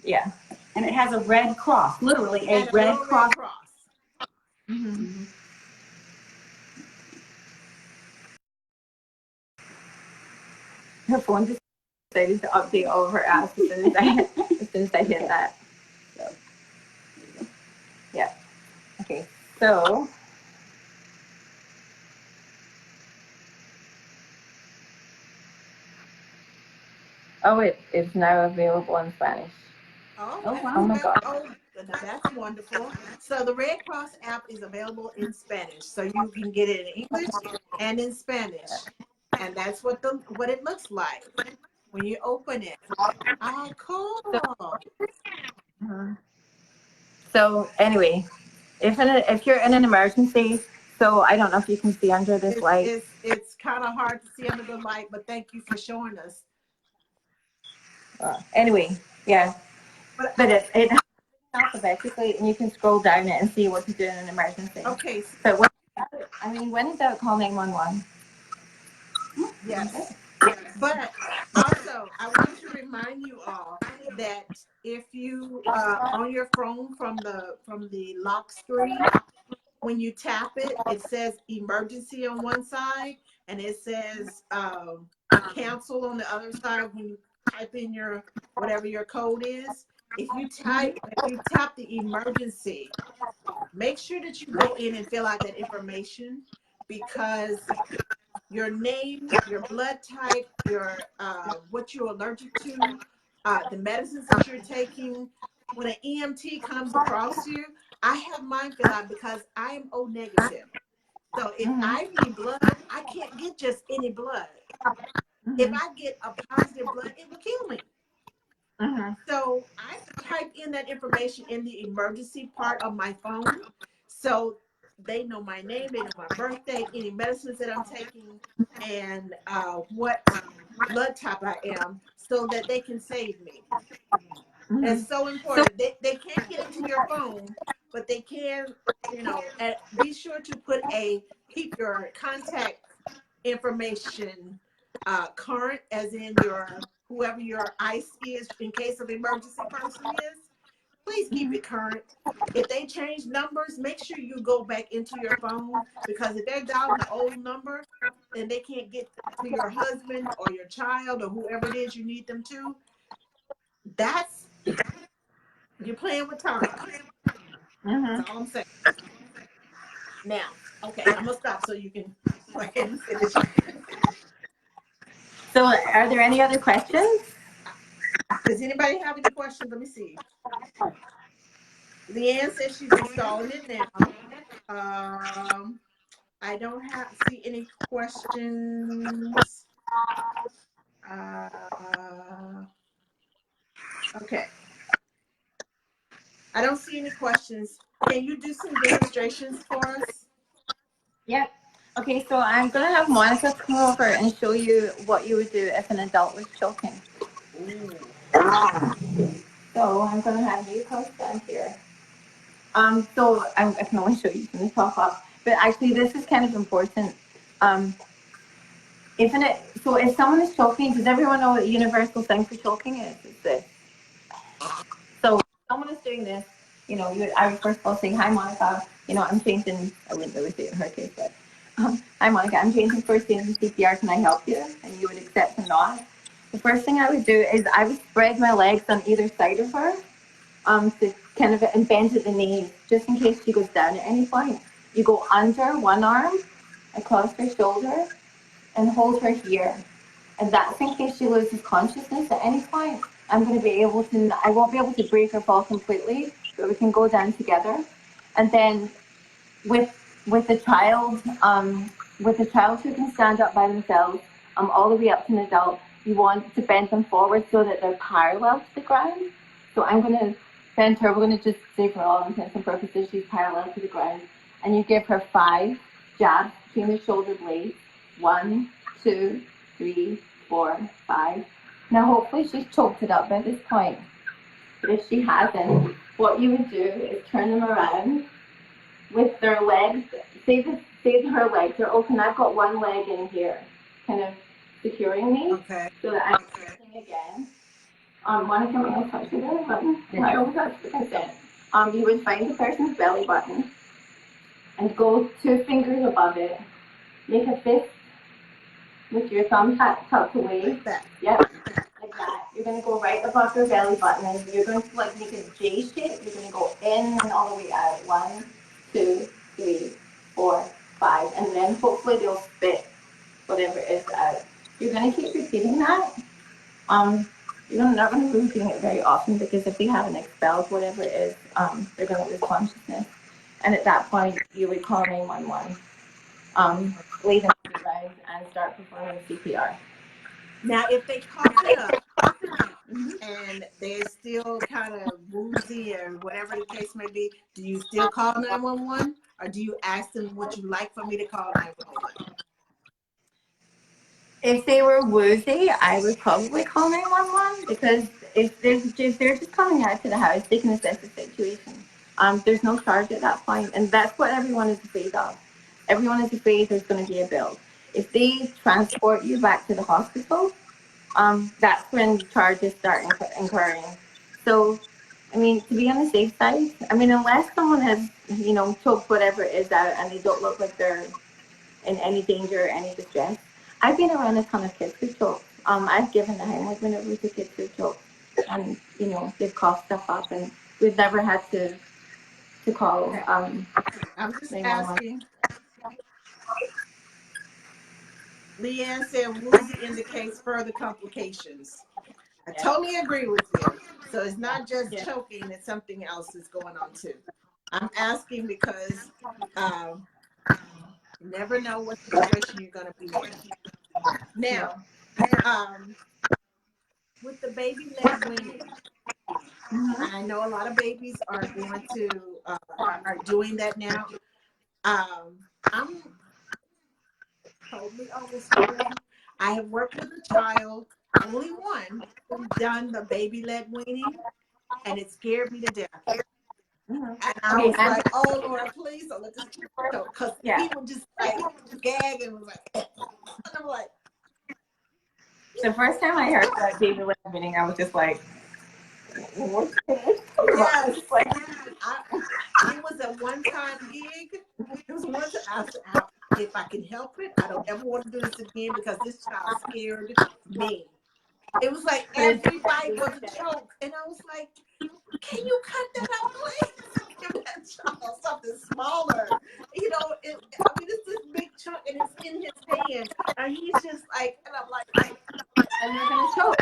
Yeah. And it has a red cross, literally a And red cross. Mm-hmm. Her phone just decided to update all of her apps as soon as I hit that. So, yeah. Okay. So. Oh, it is now available in Spanish. Oh, wow. Oh my God. Oh, that's wonderful. So the Red Cross app is available in Spanish, so you can get it in English and in Spanish, and that's what it looks like when you open it. Oh, cool. So anyway, if you're in an emergency, so I don't know if you can see under this light. It's kind of hard to see under the light, but thank you for showing us. Anyway, yeah, But it alphabetically, and you can scroll down it and see what to do in an emergency. okay, So when in doubt, call 911. yes. But also, I want to remind you all that if you on your phone from the lock screen, when you tap it, it says emergency on one side, and it says cancel on the other side when you type in your whatever your code is. If you tap the emergency, make sure that you go in and fill out that information, because your name, your blood type, your what you're allergic to, the medicines that you're taking. When an EMT comes across you, I have mine fill out because I am O negative. So if I need blood, I can't get just any blood. If I get a positive blood, it will kill me. So I type in that information in the emergency part of my phone, so they know my name, they know my birthday, any medicines that I'm taking, and what blood type I am, so that they can save me. It's so important. They can't get into your phone, but they can, be sure to keep your contact information current, as in whoever your ICE is, in case of emergency person is. Please keep it current. If they change numbers, make sure you go back into your phone, because if they're dialing the old number and they can't get to your husband or your child or whoever it is you need them to, you're playing with time. That's all I'm saying. Now, okay, I'm gonna stop so you can go ahead and finish. So are there any other questions? Does anybody have any questions? Let me see. Leanne says she's installing it now. I don't see any questions. Okay. I don't see any questions. Can you do some demonstrations for us? Yeah. Okay, so I'm going to have Monica come over and show you what you would do if an adult was choking. Ooh. So I'm going to have you come stand here. So I can only show you from the top up, but actually this is kind of important. If someone is choking, does everyone know what the universal thing for choking is? It's this. So if someone is doing this, I would first of all say, hi, Monica, I'm fainting. I wouldn't really say it in her case, but Hi, Monica. I'm changing first aid and CPR. Can I help you? And you would accept or not. The first thing I would do is I would spread my legs on either side of her, to kind of and bend at the knees, just in case she goes down at any point. You go under one arm, across her shoulder, and hold her here. And that's in case she loses consciousness at any point. I'm going to be able to, I won't be able to break her fall completely, but we can go down together. And then with with the child, with the child who can stand up by themselves, all the way up to an adult, you want to bend them forward so that they're parallel to the ground. So I'm going to bend her. We're going to just say for all intents and purposes she's parallel to the ground, and you give her 5 jabs between the shoulder blades. 1, 2, 3, 4, 5. Now hopefully she's choked it up by this point. But if she hasn't, what you would do is turn them around with their legs, say her legs are open. I've got one leg in here, kind of securing me, Okay. so that I'm pressing again. Monica, may I touch your belly button? I don't touch the consent. You would find the person's belly button and go 2 fingers above it. Make a fist with your thumb tucked away. Like that. Yep, like that. You're gonna go right above your belly button, and you're going to like make a J shape. You're gonna go in and all the way out. 1, 2, 3, 4, 5, and then hopefully they'll spit whatever is out. You're gonna keep repeating that. You're not gonna be repeating it very often because if they haven't expelled whatever it is, they're gonna lose consciousness. And at that point, you would call 911. Lay them on the ground and start performing CPR. Now, if they cough it up and they're still kind of woozy or whatever the case may be, do you still call 911 or do you ask them, would you like for me to call 911? If they were woozy, I would probably call 911 because if they're just coming out to the house, they can assess the situation. There's no charge at that point, and that's what everyone is afraid of. Everyone is afraid there's going to be a bill. If they transport you back to the hospital, that's when charges start incurring. So, I mean, to be on the safe side, I mean, unless someone has, choked whatever it is out and they don't look like they're in any danger or any distress. I've been around a ton of kids who choke. I've given the Heimlich maneuver to kids who choke, and they've coughed stuff up, and we've never had to call Okay. I'm just 911. asking. Leanne said woozy indicates further complications. I totally agree with you. So it's not just Yeah. choking, it's something else is going on too. I'm asking because you never know what situation you're going to be in. Now, with the baby led weaning, I know a lot of babies are going to are doing that now. I'm totally honest with you. I have worked with a child, only one, who done the baby led weaning, and it scared me to death. And I was like, oh Lord, please don't let this kid choke. Because he would just like gag and was like, and I'm like, the first time I heard that baby led weaning, I was just like, what? yes. It was a one-time gig. It was one time I said, if I can help it, I don't ever want to do this again because this child scared me. It was like everybody was a choke. And I was like, can you cut that out, please? Give that child something smaller. I mean, it's this big chunk and it's in his hand. And he's just like, and I'm like, and they're going to choke.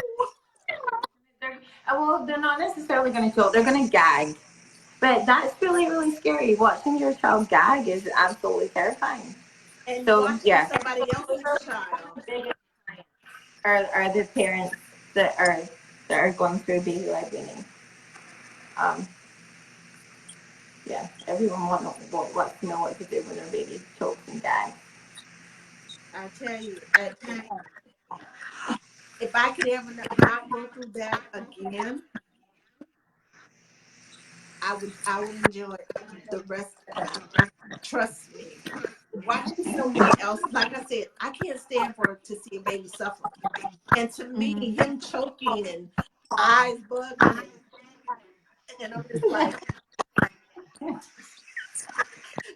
Well, they're not necessarily going to choke. They're going to gag. But that's really, really scary. Watching your child gag is absolutely terrifying. and So, watching somebody else's child. Are the parents that are going through baby led weaning. Everyone wants to know what to do when their baby chokes and gags. I tell you, if I could ever not go through that again, I would enjoy the rest of my life. Trust me. Watching someone else, like I said, I can't stand to see a baby suffer. And to me, him choking and eyes bugging and I'm just like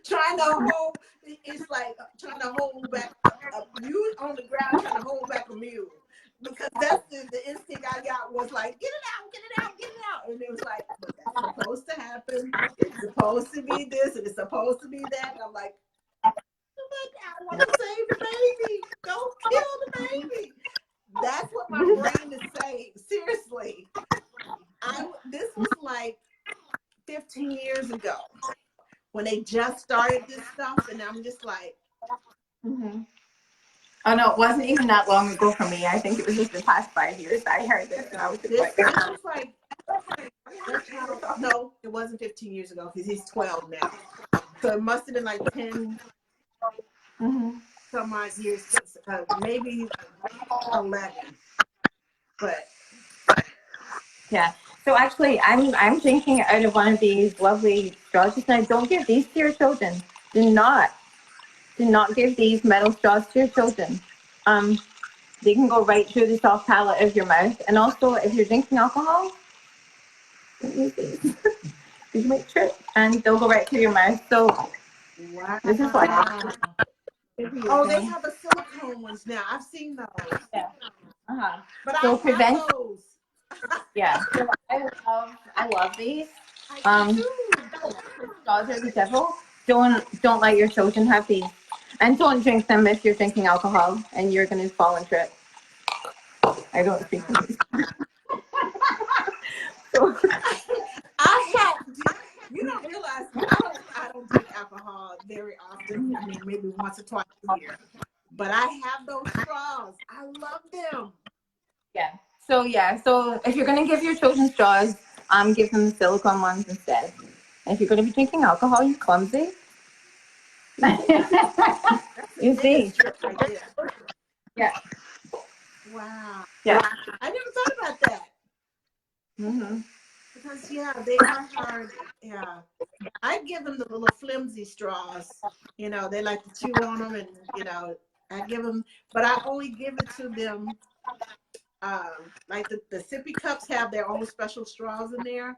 trying to hold, it's like trying to hold back you on the ground trying to hold back a mule. Because that's the instinct I got was like, get it out, get it out, get it out. And it was like, but that's supposed to happen. It's supposed to be this and it's supposed to be that. And I'm like, I want to save the baby. Don't kill the baby. That's what my brain is saying. Seriously. This was like 15 years ago when they just started this stuff, and I'm just like, Oh no, it wasn't even that long ago for me. I think it was just the past 5 years that I heard this, and I was just this was like that child. No, it wasn't 15 years ago because he's 12 now. So it must have been like 10 some odd years, maybe 11. But yeah. So actually, I'm drinking out of one of these lovely straws just now. Don't give these to your children. Do not give these metal straws to your children. They can go right through the soft palate of your mouth. And also, if you're drinking alcohol, don't use these. Just make sure, and they'll go right through your mouth. So wow. this is like, Oh, they have a silicone ones now. I've seen those. Yeah. But So I have those. Yeah. So I love these. I do. Straws are the devil. Don't let your children have these, and don't drink them if you're drinking alcohol and you're gonna fall and trip. I don't drink these. So, I have. You don't realize I don't drink alcohol very often. I mean, maybe once or twice a year. But I have those straws. I love them. yeah. So if you're gonna give your children straws, give them the silicone ones instead. And if you're gonna be drinking alcohol, you clumsy. You see? Idea. Yeah. Wow. Yeah. I never thought about that. Because they are hard. Yeah. I give them the little flimsy straws. They like to chew on them, and I give them, but I only give it to them. Like the sippy cups have their own special straws in there.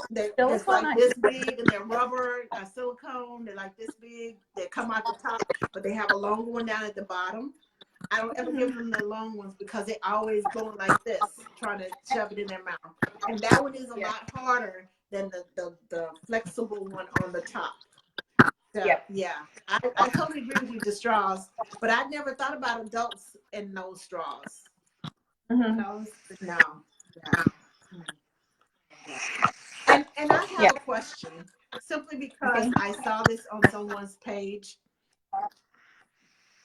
It's like this big, and they're rubber, silicone. They're like this big. They come out the top, but they have a longer one down at the bottom. I don't ever give them the long ones because they always go like this, trying to shove it in their mouth. And that one is a lot harder than the flexible one on the top. So, yeah, I totally agree with you, the straws. But I never thought about adults and those straws. No. Yeah. And I have a question, simply because I saw this on someone's page.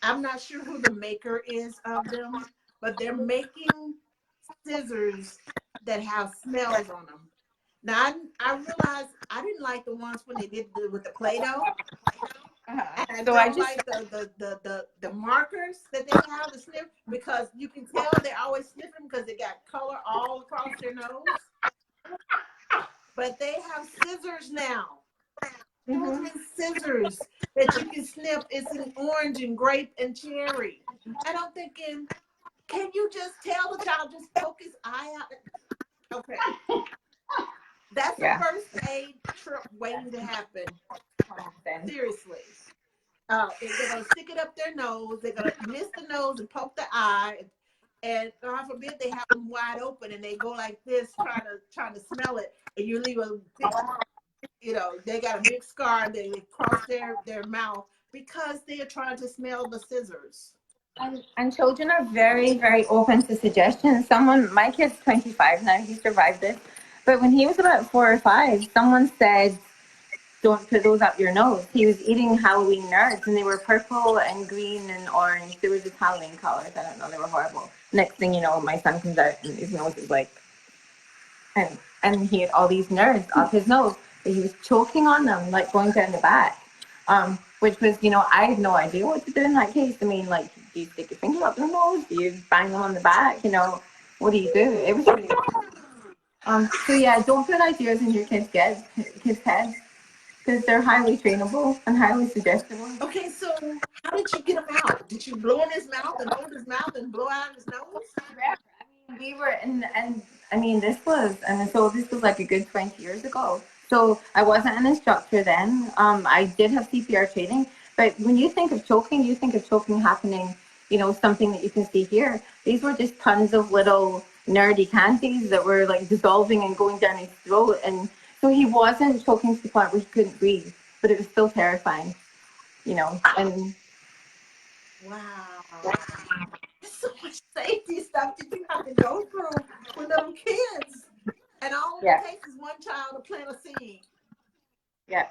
I'm not sure who the maker is of them, but they're making scissors that have smells on them. Now, I realized I didn't like the ones when they did with the Play-Doh. I don't like the markers that they have to sniff, because you can tell they're always sniffing because they got color all across their nose. But they have scissors now. Children's scissors that you can snip. It's an orange and grape and cherry. And I'm thinking, can you just tell the child, just poke his eye out? Okay. That's the first aid trip waiting to happen. Seriously. They're going to stick it up their nose. They're going to miss the nose and poke the eye. And God forbid they have them wide open and they go like this, trying to smell it. And you leave a big, they got a big scar. They cross their mouth because they are trying to smell the scissors. And children are very, very open to suggestions. My kid's 25 now, he survived this. But when he was about 4 or 5, someone said, don't put those up your nose. He was eating Halloween nerds, and they were purple and green and orange. They were just Halloween colors. I don't know, they were horrible. Next thing you know, my son comes out and his nose is like, and he had all these nerds up his nose, but he was choking on them, like going down the back. Which was, I had no idea what to do in that case. I mean, like, do you stick your finger up their nose? Do you bang them on the back? What do you do? It was really so yeah, don't put ideas in your kids' heads, because they're highly trainable and highly suggestible. Okay, so how did you get him out? Did you blow in his mouth and hold his mouth and blow out his nose? Yeah, we were this was like a good 20 years ago. So I wasn't an instructor then. I did have CPR training, But when you think of choking happening, you know, something that you can see here. These were just tons of little nerdy candies that were like dissolving and going down his throat. And so he wasn't choking to the point where he couldn't breathe, but it was still terrifying, you know. And Wow. There's so much safety stuff that you have to go through with little kids. And all yeah, it takes is one child to plant a seed. yeah.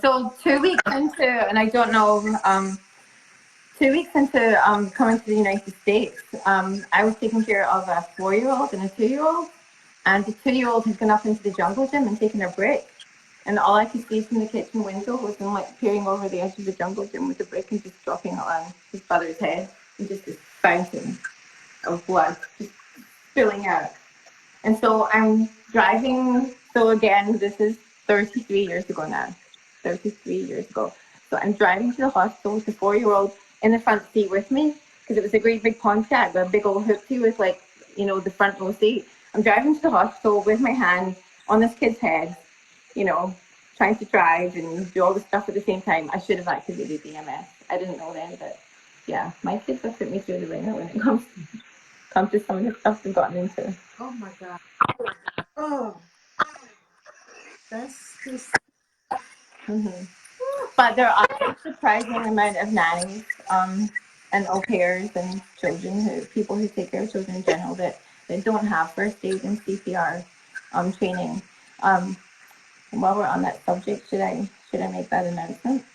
So 2 weeks into, and I don't know, 2 weeks into coming to the United States, I was taking care of a 4-year-old and a 2-year-old, and the 2-year-old had gone up into the jungle gym and taken a break. And all I could see from the kitchen window was him like peering over the edge of the jungle gym with the brick and just dropping it on his brother's head, and just this fountain of blood just spilling out. And so I'm driving. So again, this is 33 years ago now. 33 years ago. So I'm driving to the hospital with the 4-year-old in the front seat with me, because it was a great big Pontiac with a big old hoopty with, like, you know, the front row seat. I'm driving to the hospital with my hand on this kid's head, you know, trying to drive and do all the stuff at the same time. I should have activated EMS. I didn't know then, but yeah, my kids have put me through the ringer when it comes to some of the stuff they've gotten into. Oh my God. Oh, that's just. Mm-hmm. But there are a surprising amount of nannies and au pairs and people who take care of children in general that don't have first aid and CPR training. And while we're on that subject, should I make that announcement?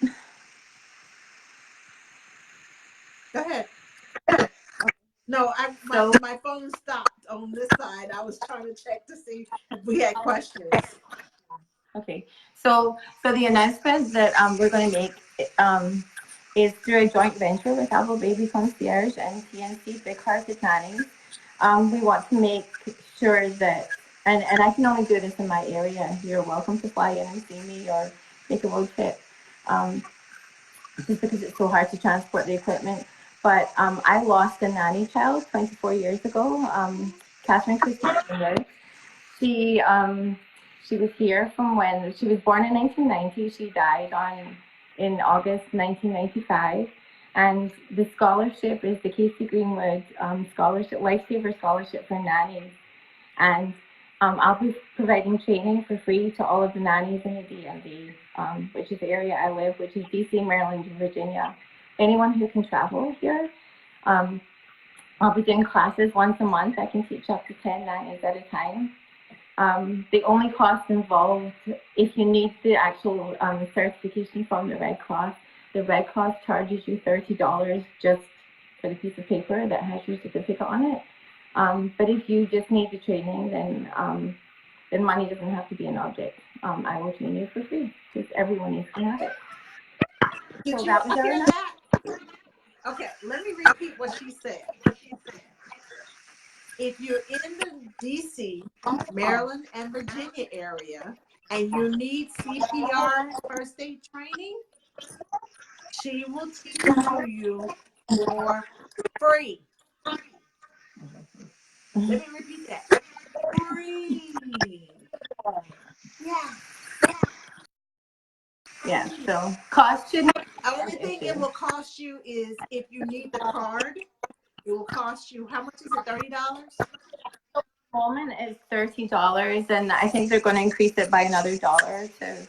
Go ahead. No, So my phone stopped on this side. I was trying to check to see if we had questions. okay, so the announcement that we're going to make is through a joint venture with Apple Baby Concierge and TNC Big Hearted Nannies. We want to make sure that, and I can only do this in my area. You're welcome to fly in and see me or make a road trip, just because it's so hard to transport the equipment. But I lost a nanny child 24 years ago, Catherine Christine Miller. She she was here from when she was born in 1990. She died in August 1995, and the scholarship is the Casey Greenwood scholarship, Lifesaver Scholarship for nannies. And I'll be providing training for free to all of the nannies in the DMV, which is the area I live, which is DC, Maryland, and Virginia. Anyone who can travel here. I'll be doing classes once a month. I can teach up to 10 nannies at a time. The only cost involved, if you need the actual certification from the Red Cross charges you $30 just for the piece of paper that has your certificate on it. But if you just need the training, then money doesn't have to be an object. I will train you for free because everyone needs to have it. Did So you that was hear our that? Okay, let me repeat what she said. If you're in the DC, Maryland, and Virginia area, and you need CPR first aid training, she will teach it to you for free. Let me repeat that. Free. Yeah. Yeah, so cost shouldn't be Only an thing it issue. will cost you is if you need the card, it will cost you, how much is it, $30? Moment is $30, and I think they're going to increase it by another dollar. So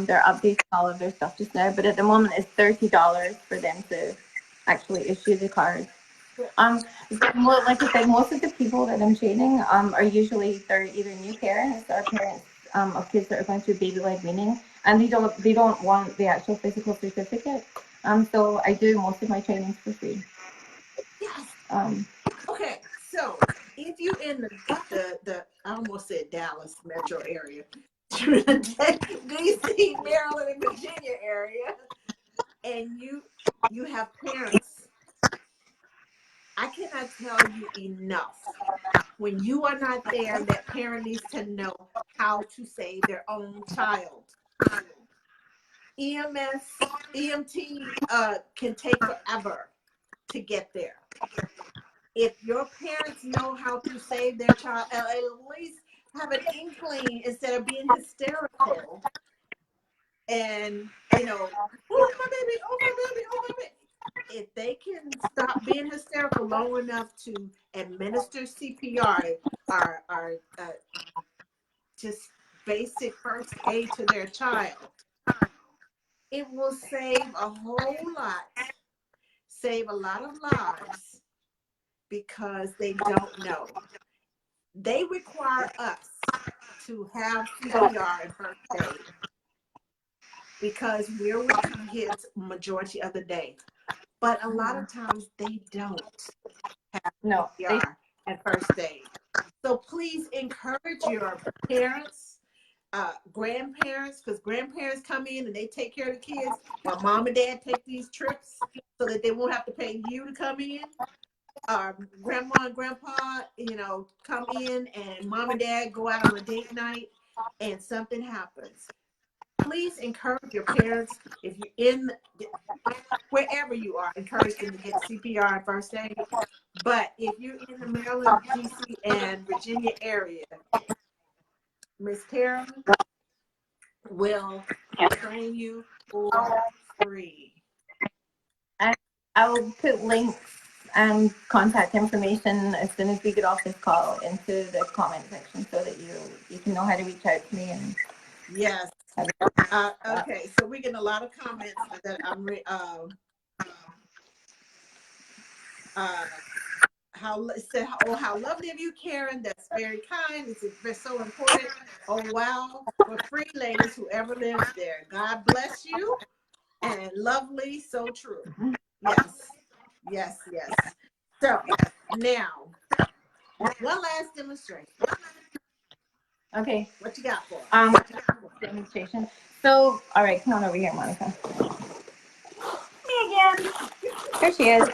they're updating all of their stuff just now. But at the moment, it's $30 for them to actually issue the card. Like I said, most of the people that I'm training are usually they're either new parents or parents of kids that are going through baby-led weaning, and they don't want the actual physical certificate. So I do most of my trainings for free. Yes. Um, Okay, so if you in the I almost said Dallas metro area, DC, Maryland, and Virginia area, and you have parents, I cannot tell you enough. When you are not there, that parent needs to know how to save their own child. EMT can take forever to get there. If your parents know how to save their child, at least have an inkling instead of being hysterical. and oh my baby, oh my baby, oh my baby. If they can stop being hysterical long enough to administer CPR or just basic first aid to their child, it will save a whole lot, save a lot of lives because they don't know. They require us to have CPR and first aid because we're with kids majority of the day. But a lot of times they don't have No, CPR and first aid. So please encourage your parents, grandparents, because grandparents come in and they take care of the kids while mom and dad take these trips so that they won't have to pay you to come in. Grandma and grandpa, come in and mom and dad go out on a date night and something happens. Please encourage your parents, if you're in wherever you are, encourage them to get CPR and first aid. But if you're in the Maryland, DC, and Virginia area, Miss Tara will train you for free. I will put links and contact information as soon as we get off this call into the comment section so that you can know how to reach out to me. And yes. Okay, so we're getting a lot of comments that I'm how lovely of you, Karen. That's very kind. It's so important. Oh wow, we're free, ladies. Whoever lives there, God bless you. And lovely, so true. Yes, yes, yes. So now, one last demonstration. Okay. What you got for demonstration. So, all right, come on over here, Monica. Me again. Here she is.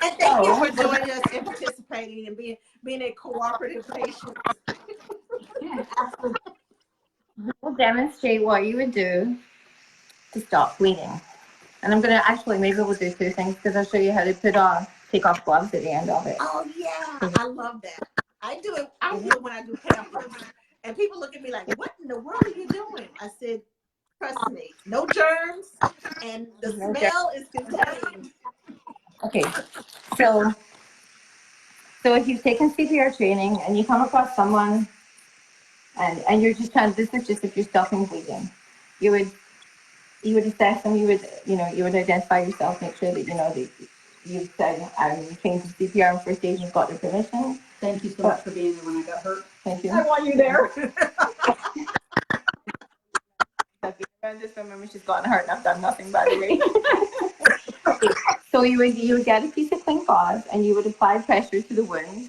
And thank you for joining us and participating and being a cooperative patient. Yeah, absolutely. We'll demonstrate what you would do to stop bleeding. And I'm gonna maybe we'll do two things because I'll show you how to take off gloves at the end of it. Oh yeah, I love that. I do it when I do pampers. And people look at me like, what in the world are you doing? I said, trust me, no germs and the smell is contained. Okay, so if you've taken CPR training and you come across someone and you're just this is just if you're stopping bleeding, you would assess them, you would identify yourself, make sure that that you've said I'm trained to CPR and first aid, you've got their permission. Thank you so much for being there when I got hurt. Thank you. I want you there. Remember, she's gotten hurt and I've done nothing, by the way. So you would get a piece of clean gauze and you would apply pressure to the wound.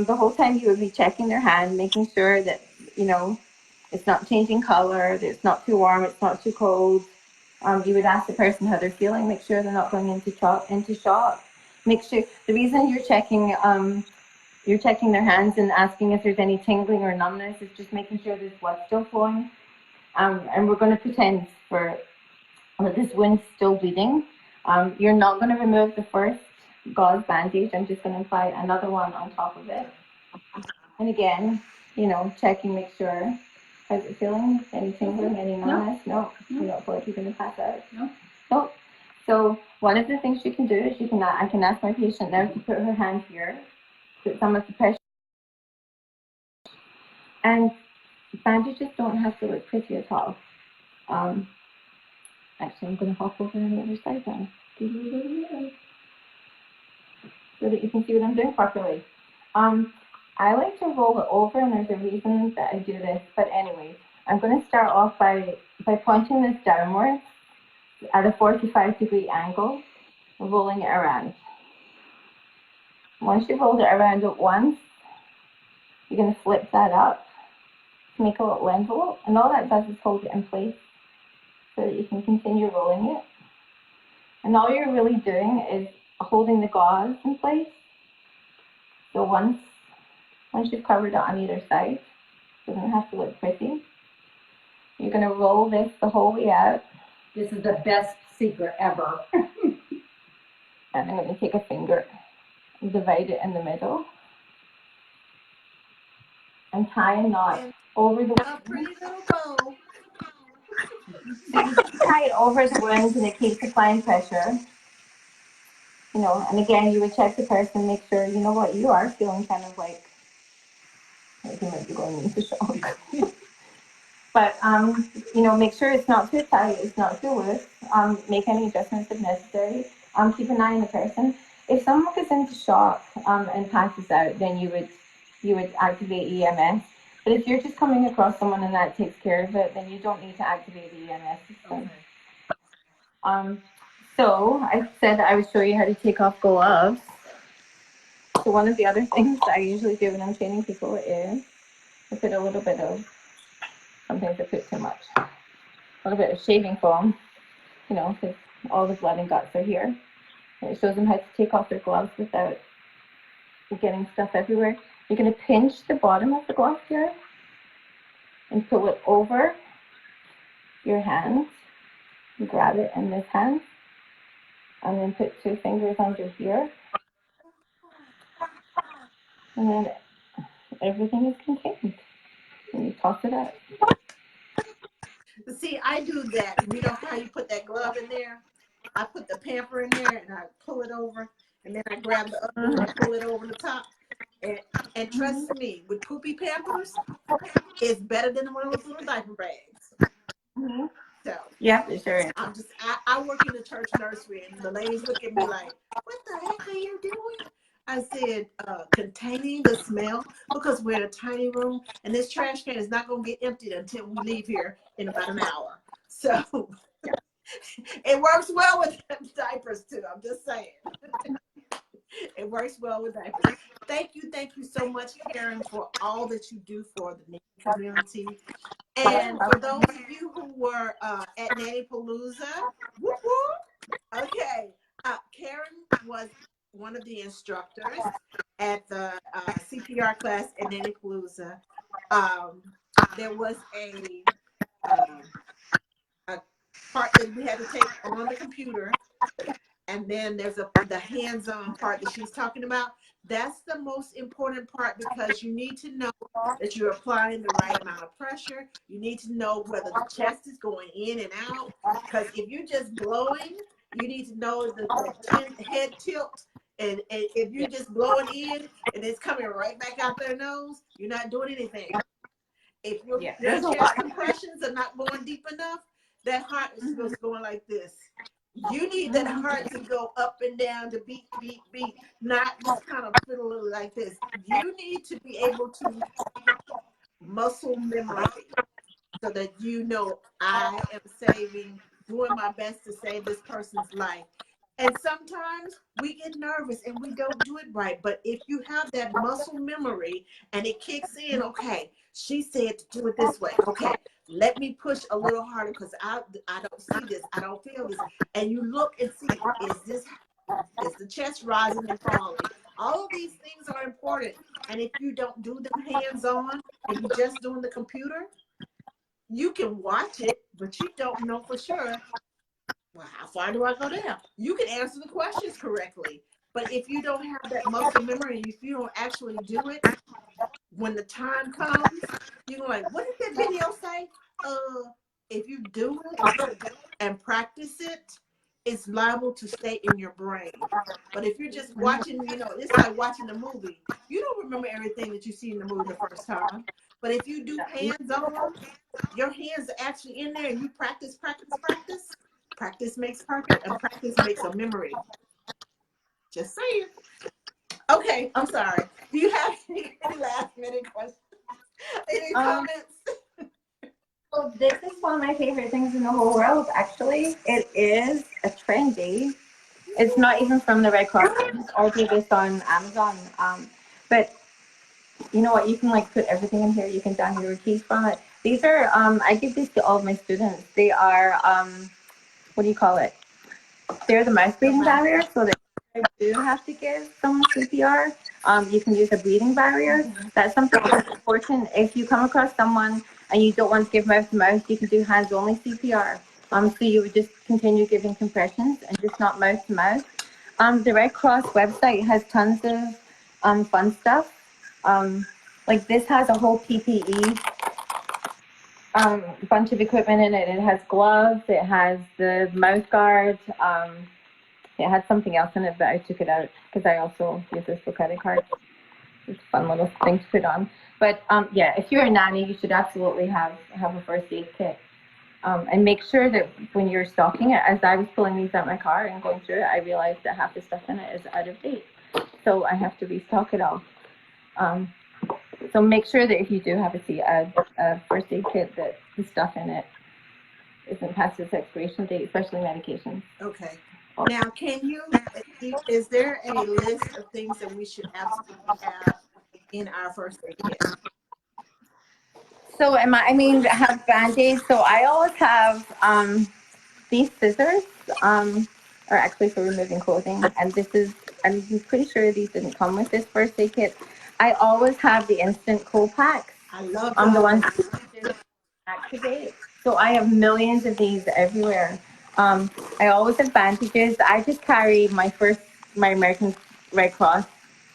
The whole time you would be checking their hand, making sure that it's not changing color, that it's not too warm, it's not too cold. You would ask the person how they're feeling, make sure they're not going into shock. Make sure the reason you're checking their hands and asking if there's any tingling or numbness is just making sure there's blood still flowing. And we're going to pretend that this wound's still bleeding. You're not going to remove the first gauze bandage. I'm just going to apply another one on top of it. And again, checking, make sure. How's it feeling? Any tingling? Any numbness? No. You don't feel like you're going to pass out? No. So one of the things you can do is I can ask my patient now to put her hand here, put some of the pressure. And bandages don't have to look pretty at all. Actually, I'm going to hop over on the other side now, so that you can see what I'm doing properly. I like to roll it over, and there's a reason that I do this. But anyway, I'm going to start off by pointing this downwards at a 45-degree angle, rolling it around. Once you've rolled it around at once, you're going to flip that up to make a little envelope, and all that does is hold it in place so that you can continue rolling it. And all you're really doing is holding the gauze in place. So once you've covered it on either side, it doesn't have to look pretty. You're going to roll this the whole way out. This is the best secret ever. And I'm going to take a finger and divide it in the middle. And tie a knot over the a pretty little bow. tie it over the wound and it keeps applying pressure. You know, and again, you would check the person, make sure, you know what, you are feeling kind of like you might be going into shock. But, you know, make sure it's not too tight, it's not too loose. Make any adjustments if necessary. Keep an eye on the person. If someone goes into shock and passes out, then you would activate EMS. But if you're just coming across someone and that takes care of it, then you don't need to activate the EMS system. Okay. So I said I would show you how to take off gloves. So one of the other things I usually do when I'm training people is I put a little bit of, sometimes I put too much, a little bit of shaving foam, you know, because all the blood and guts are here. And it shows them how to take off their gloves without getting stuff everywhere. You're going to pinch the bottom of the glove here and pull it over your hand. Grab it in this hand and then put 2 fingers under here. And then everything is contained. And you toss it out. See, I do that. You know how you put that glove in there? I put the pamper in there and I pull it over, and then I grab the other one and pull it over the top. And trust me, with poopy pampers, it's better than one of those little diaper bags. Mm-hmm. So yeah, it sure is. I work in the church nursery, and the ladies look at me like, "What the heck are you doing?" I said, containing the smell, because we're in a tiny room, and this trash can is not going to get emptied until we leave here in about an hour. So it works well with diapers too. I'm just saying. It works well with diapers. Thank you so much, Karen, for all that you do for the Nanny community. And for those of you who were at Nanny Palooza, whoop whoop. Okay, Karen was one of the instructors at the CPR class at Nanny Palooza. There was a part that we had to take on the computer, and then there's the hands-on part that she's talking about. That's the most important part, because you need to know that you're applying the right amount of pressure. You need to know whether the chest is going in and out, because if you're just blowing, you need to know the head tilt. And if you're just blowing in and it's coming right back out their nose, you're not doing anything. If your chest compressions are not going deep enough, that heart is supposed to go like this. You need that heart to go up and down, to beat, beat, beat, not just kind of fiddle like this. You need to be able to muscle memory, so that you know, I am doing my best to save this person's life. And sometimes we get nervous and we don't do it right. But if you have that muscle memory and it kicks in, okay, she said to do it this way. Okay, let me push a little harder, because I don't see this. I don't feel this. And you look and see, is the chest rising and falling? All of these things are important. And if you don't do them hands-on and you're just doing the computer, you can watch it, but you don't know for sure, well, how far do I go down? You can answer the questions correctly. But if you don't have that muscle memory, if you don't actually do it, when the time comes, you're like, what did that video say? If you do it and practice it, it's liable to stay in your brain. But if you're just watching, it's like watching a movie. You don't remember everything that you see in the movie the first time. But if you do hands-on, your hands are actually in there, and you practice. Practice makes perfect, and practice makes a memory. Just saying. Okay, I'm sorry. Do you have any last minute questions? Any comments? Well, this is one of my favorite things in the whole world, actually. It is a trendy. It's not even from the Red Cross. It's already based on Amazon. But you know what? You can put everything in here. You can download your keys from it. These are, I give these to all of my students. They are, what do you call it? They're the mouth breathing barrier, so that if you do have to give someone CPR, you can use a breathing barrier. That's something that's important. If you come across someone and you don't want to give mouth to mouth, you can do hands only CPR. So you would just continue giving compressions and just not mouth to mouth. The Red Cross website has tons of fun stuff. Like this has a whole PPE bunch of equipment in it. It has gloves. It has the mouth guard. It had something else in it, but I took it out because I also use this for credit cards. It's a fun little thing to put on. But yeah, if you're a nanny, you should absolutely have a first aid kit. And make sure that when you're stocking it, as I was pulling these out of my car and going through it, I realized that half the stuff in it is out of date. So I have to restock it all. So make sure that if you do have a first aid kit, that the stuff in it isn't past its expiration date, especially medications. Okay. Now, is there a list of things that we should absolutely have in our first aid kit? So I mean, have Band-Aids. So I always have these scissors are actually for removing clothing. And I'm pretty sure these didn't come with this first aid kit. I always have the instant cold packs. I love The those. ones that activate. So I have millions of these everywhere. I always have bandages. I just carry my American Red Cross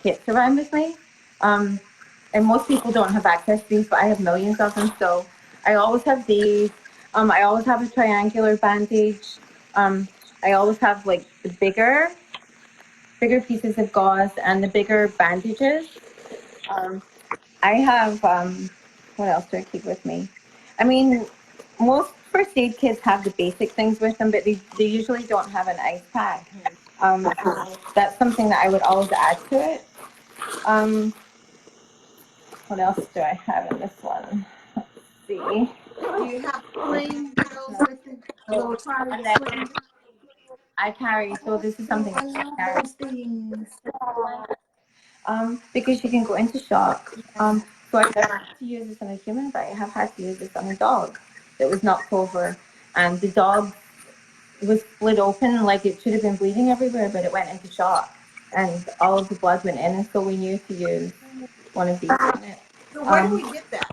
kits around with me. And most people don't have access to these, but I have millions of them. So I always have these. I always have a triangular bandage. I always have like the bigger pieces of gauze and the bigger bandages. I have, what else do I keep with me? I mean, most first aid kits have the basic things with them, but they usually don't have an ice pack. That's something that I would always add to it. What else do I have in this one? Let's see. Do you have sling that goes with it? A little And triangle then sling? I carry, so this is something I I love carry. those things. Because you can go into shock. So I've never had to use this on a human, but I have had to use this on a dog that was knocked over. And the dog was split open, like it should have been bleeding everywhere, but it went into shock. And all of the blood went in, and so we knew to use one of these on it. So where do we get that?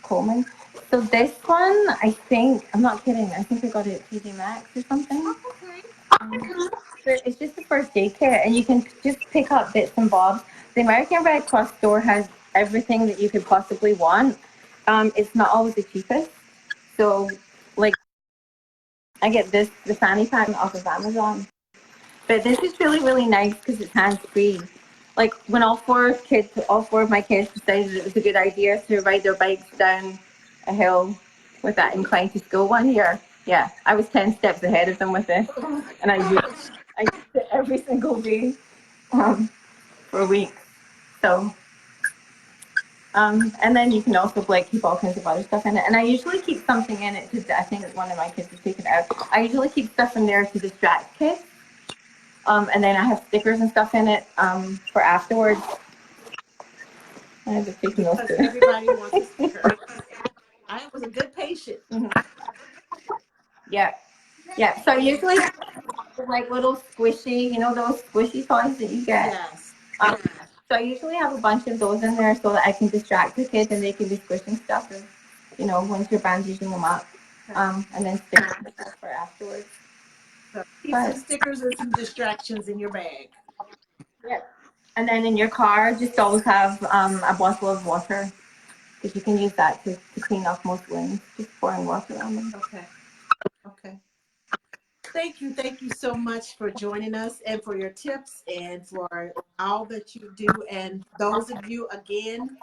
Coleman. So this one, I think, I'm not kidding, I think I got it at TJ Maxx or something. Okay. But it's just a first aid kit, and you can just pick up bits and bobs. The American Red Cross store has everything that you could possibly want. It's not always the cheapest. So, like, I get the fanny pack off of Amazon. But this is really, really nice because it's hands-free. Like, when all four of my kids decided it was a good idea to ride their bikes down a hill with that incline to school one year, yeah, I was 10 steps ahead of them with this. And I used it every single day for a week. So, and then you can also like keep all kinds of other stuff in it. And I usually keep something in it because I think one of my kids has taken it out. I usually keep stuff in there to distract kids. And then I have stickers and stuff in it for afterwards. I have taken those Because too. everybody wants a sticker. I was a good patient. Yeah. Yeah. So usually like little squishy, those squishy toys that you get. Yes. So I usually have a bunch of those in there so that I can distract the kids and they can be squishing stuff and, once you're bandaging them up. And then stickers and stuff for afterwards. So keep some stickers and some distractions in your bag. Yeah. And then in your car, just always have a bottle of water because you can use that to clean off most wounds, just pouring water on them. Okay. Okay. Thank you so much for joining us and for your tips and for all that you do. And those of you, again,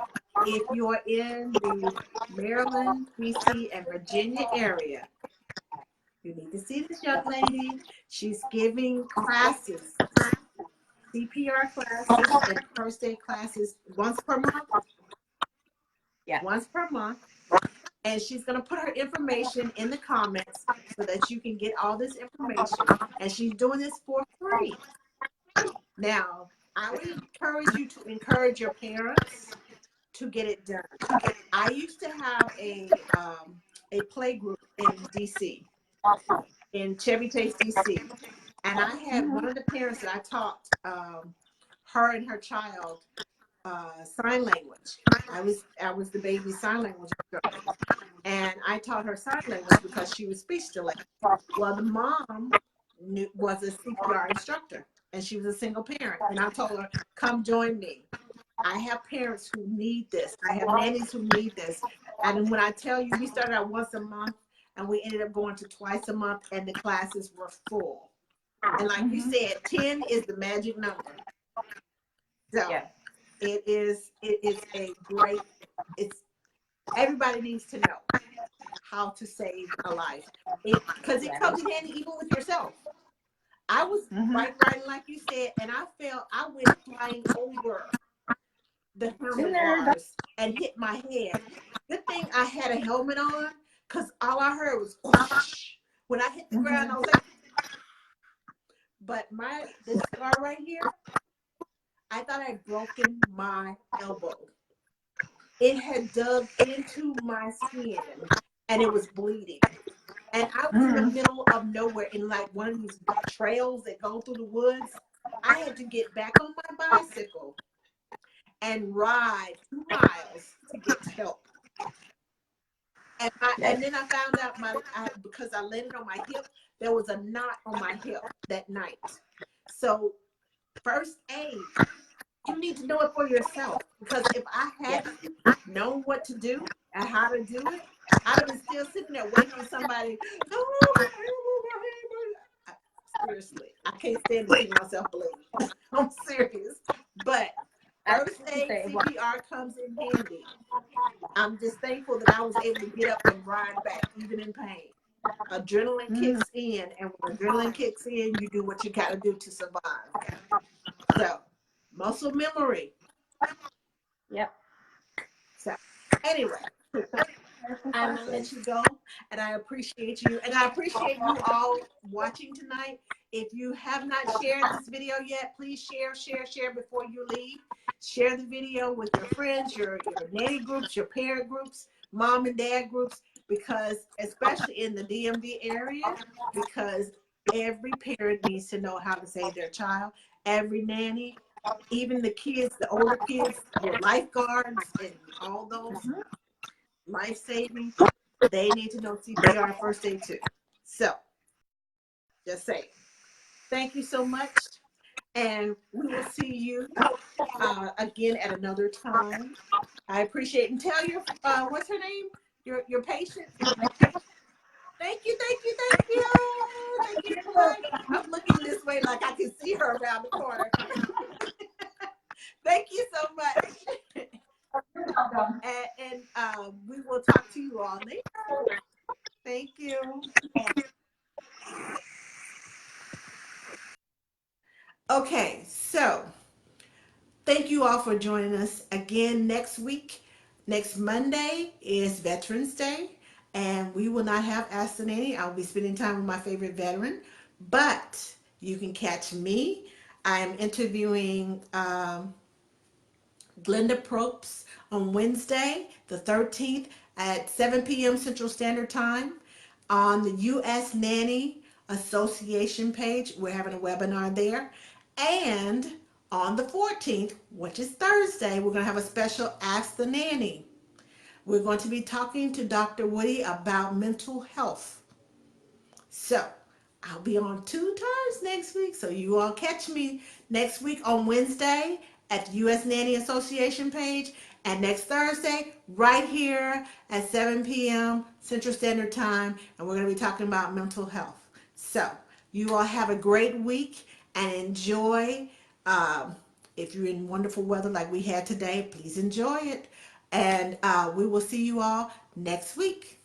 if you're in the Maryland, DC, and Virginia area, you need to see this young lady. She's giving classes, CPR classes and first aid classes once per month. Yeah. Once per month. And she's going to put her information in the comments so that you can get all this information. And she's doing this for free. Now, I would encourage you to encourage your parents to get it done. I used to have a play group in DC, in Chevy Chase, DC. And I had one of the parents that I taught her and her child sign language. I was the baby sign language instructor. And I taught her sign language because she was speech delayed. Well, the mom was a CPR instructor, and she was a single parent. And I told her, come join me. I have parents who need this. I have nannies who need this. And when I tell you, we started out once a month and we ended up going to twice a month, and the classes were full. And like you Mm-hmm. said, 10 is the magic number. So Yeah. it is a great, it's, everybody needs to know how to save a life. Because it Yeah. comes in handy even with yourself. I was Mm-hmm. bike riding, like you said, and I went flying over the Been there. handlebars and hit my head. Good thing I had a helmet on, because all I heard was whoosh. When I hit the ground, Mm-hmm. I was like, but this scar right here, I thought I'd broken my elbow. It had dug into my skin and it was bleeding. And I was in the Mm-hmm. middle of nowhere in like one of these trails that go through the woods. I had to get back on my bicycle and ride 2 miles to get help. And Yes. then I found out because I landed on my hip, there was a knot on my hip that night. So first aid, you need to know it for yourself, because if I Yes. hadn't known what to do and how to do it, I'd have been still sitting there waiting on somebody. Oh, seriously, I can't stand to see myself bleed. I'm serious. But I first have to aid say, well, CPR comes in handy. I'm just thankful that I was able to get up and ride back, even in pain. Adrenaline mm, kicks in, and when adrenaline kicks in, you do what you got to do to survive. So, muscle memory. yep. So, anyway, There's some I'm gonna classes. let you go, and I appreciate you, and I appreciate you all watching tonight. If you have not shared this video yet, please share before you leave. Share the video with your friends, your nanny groups, your parent groups, mom and dad groups, because especially in the DMV area, because every parent needs to know how to save their child. Every nanny, even the kids, the older kids with lifeguards and all those Mm-hmm. life saving, they need to know CPR first aid too. So, just say thank you so much, and we will see you again at another time. I appreciate it. And tell your what's her name? Your patient. Thank you so much. I'm looking this way like I can see her around the corner. Thank you so much, and we will talk to you all later. Thank you. Okay, so thank you all for joining us again next week. Next Monday is Veterans Day, and we will not have Ask the Nanny. I'll be spending time with my favorite veteran, but you can catch me. I am interviewing Glenda Probst on Wednesday, the 13th at 7 p.m. Central Standard Time on the U.S. Nanny Association page. We're having a webinar there. And on the 14th, which is Thursday, we're going to have a special Ask the Nanny. We're going to be talking to Dr. Woody about mental health. So I'll be on 2 times next week. So you all catch me next week on Wednesday at the U.S. Nanny Association page, and next Thursday right here at 7 p.m. Central Standard Time. And we're going to be talking about mental health. So you all have a great week and enjoy. Um, if you're in wonderful weather like we had today, please enjoy it. And we will see you all next week.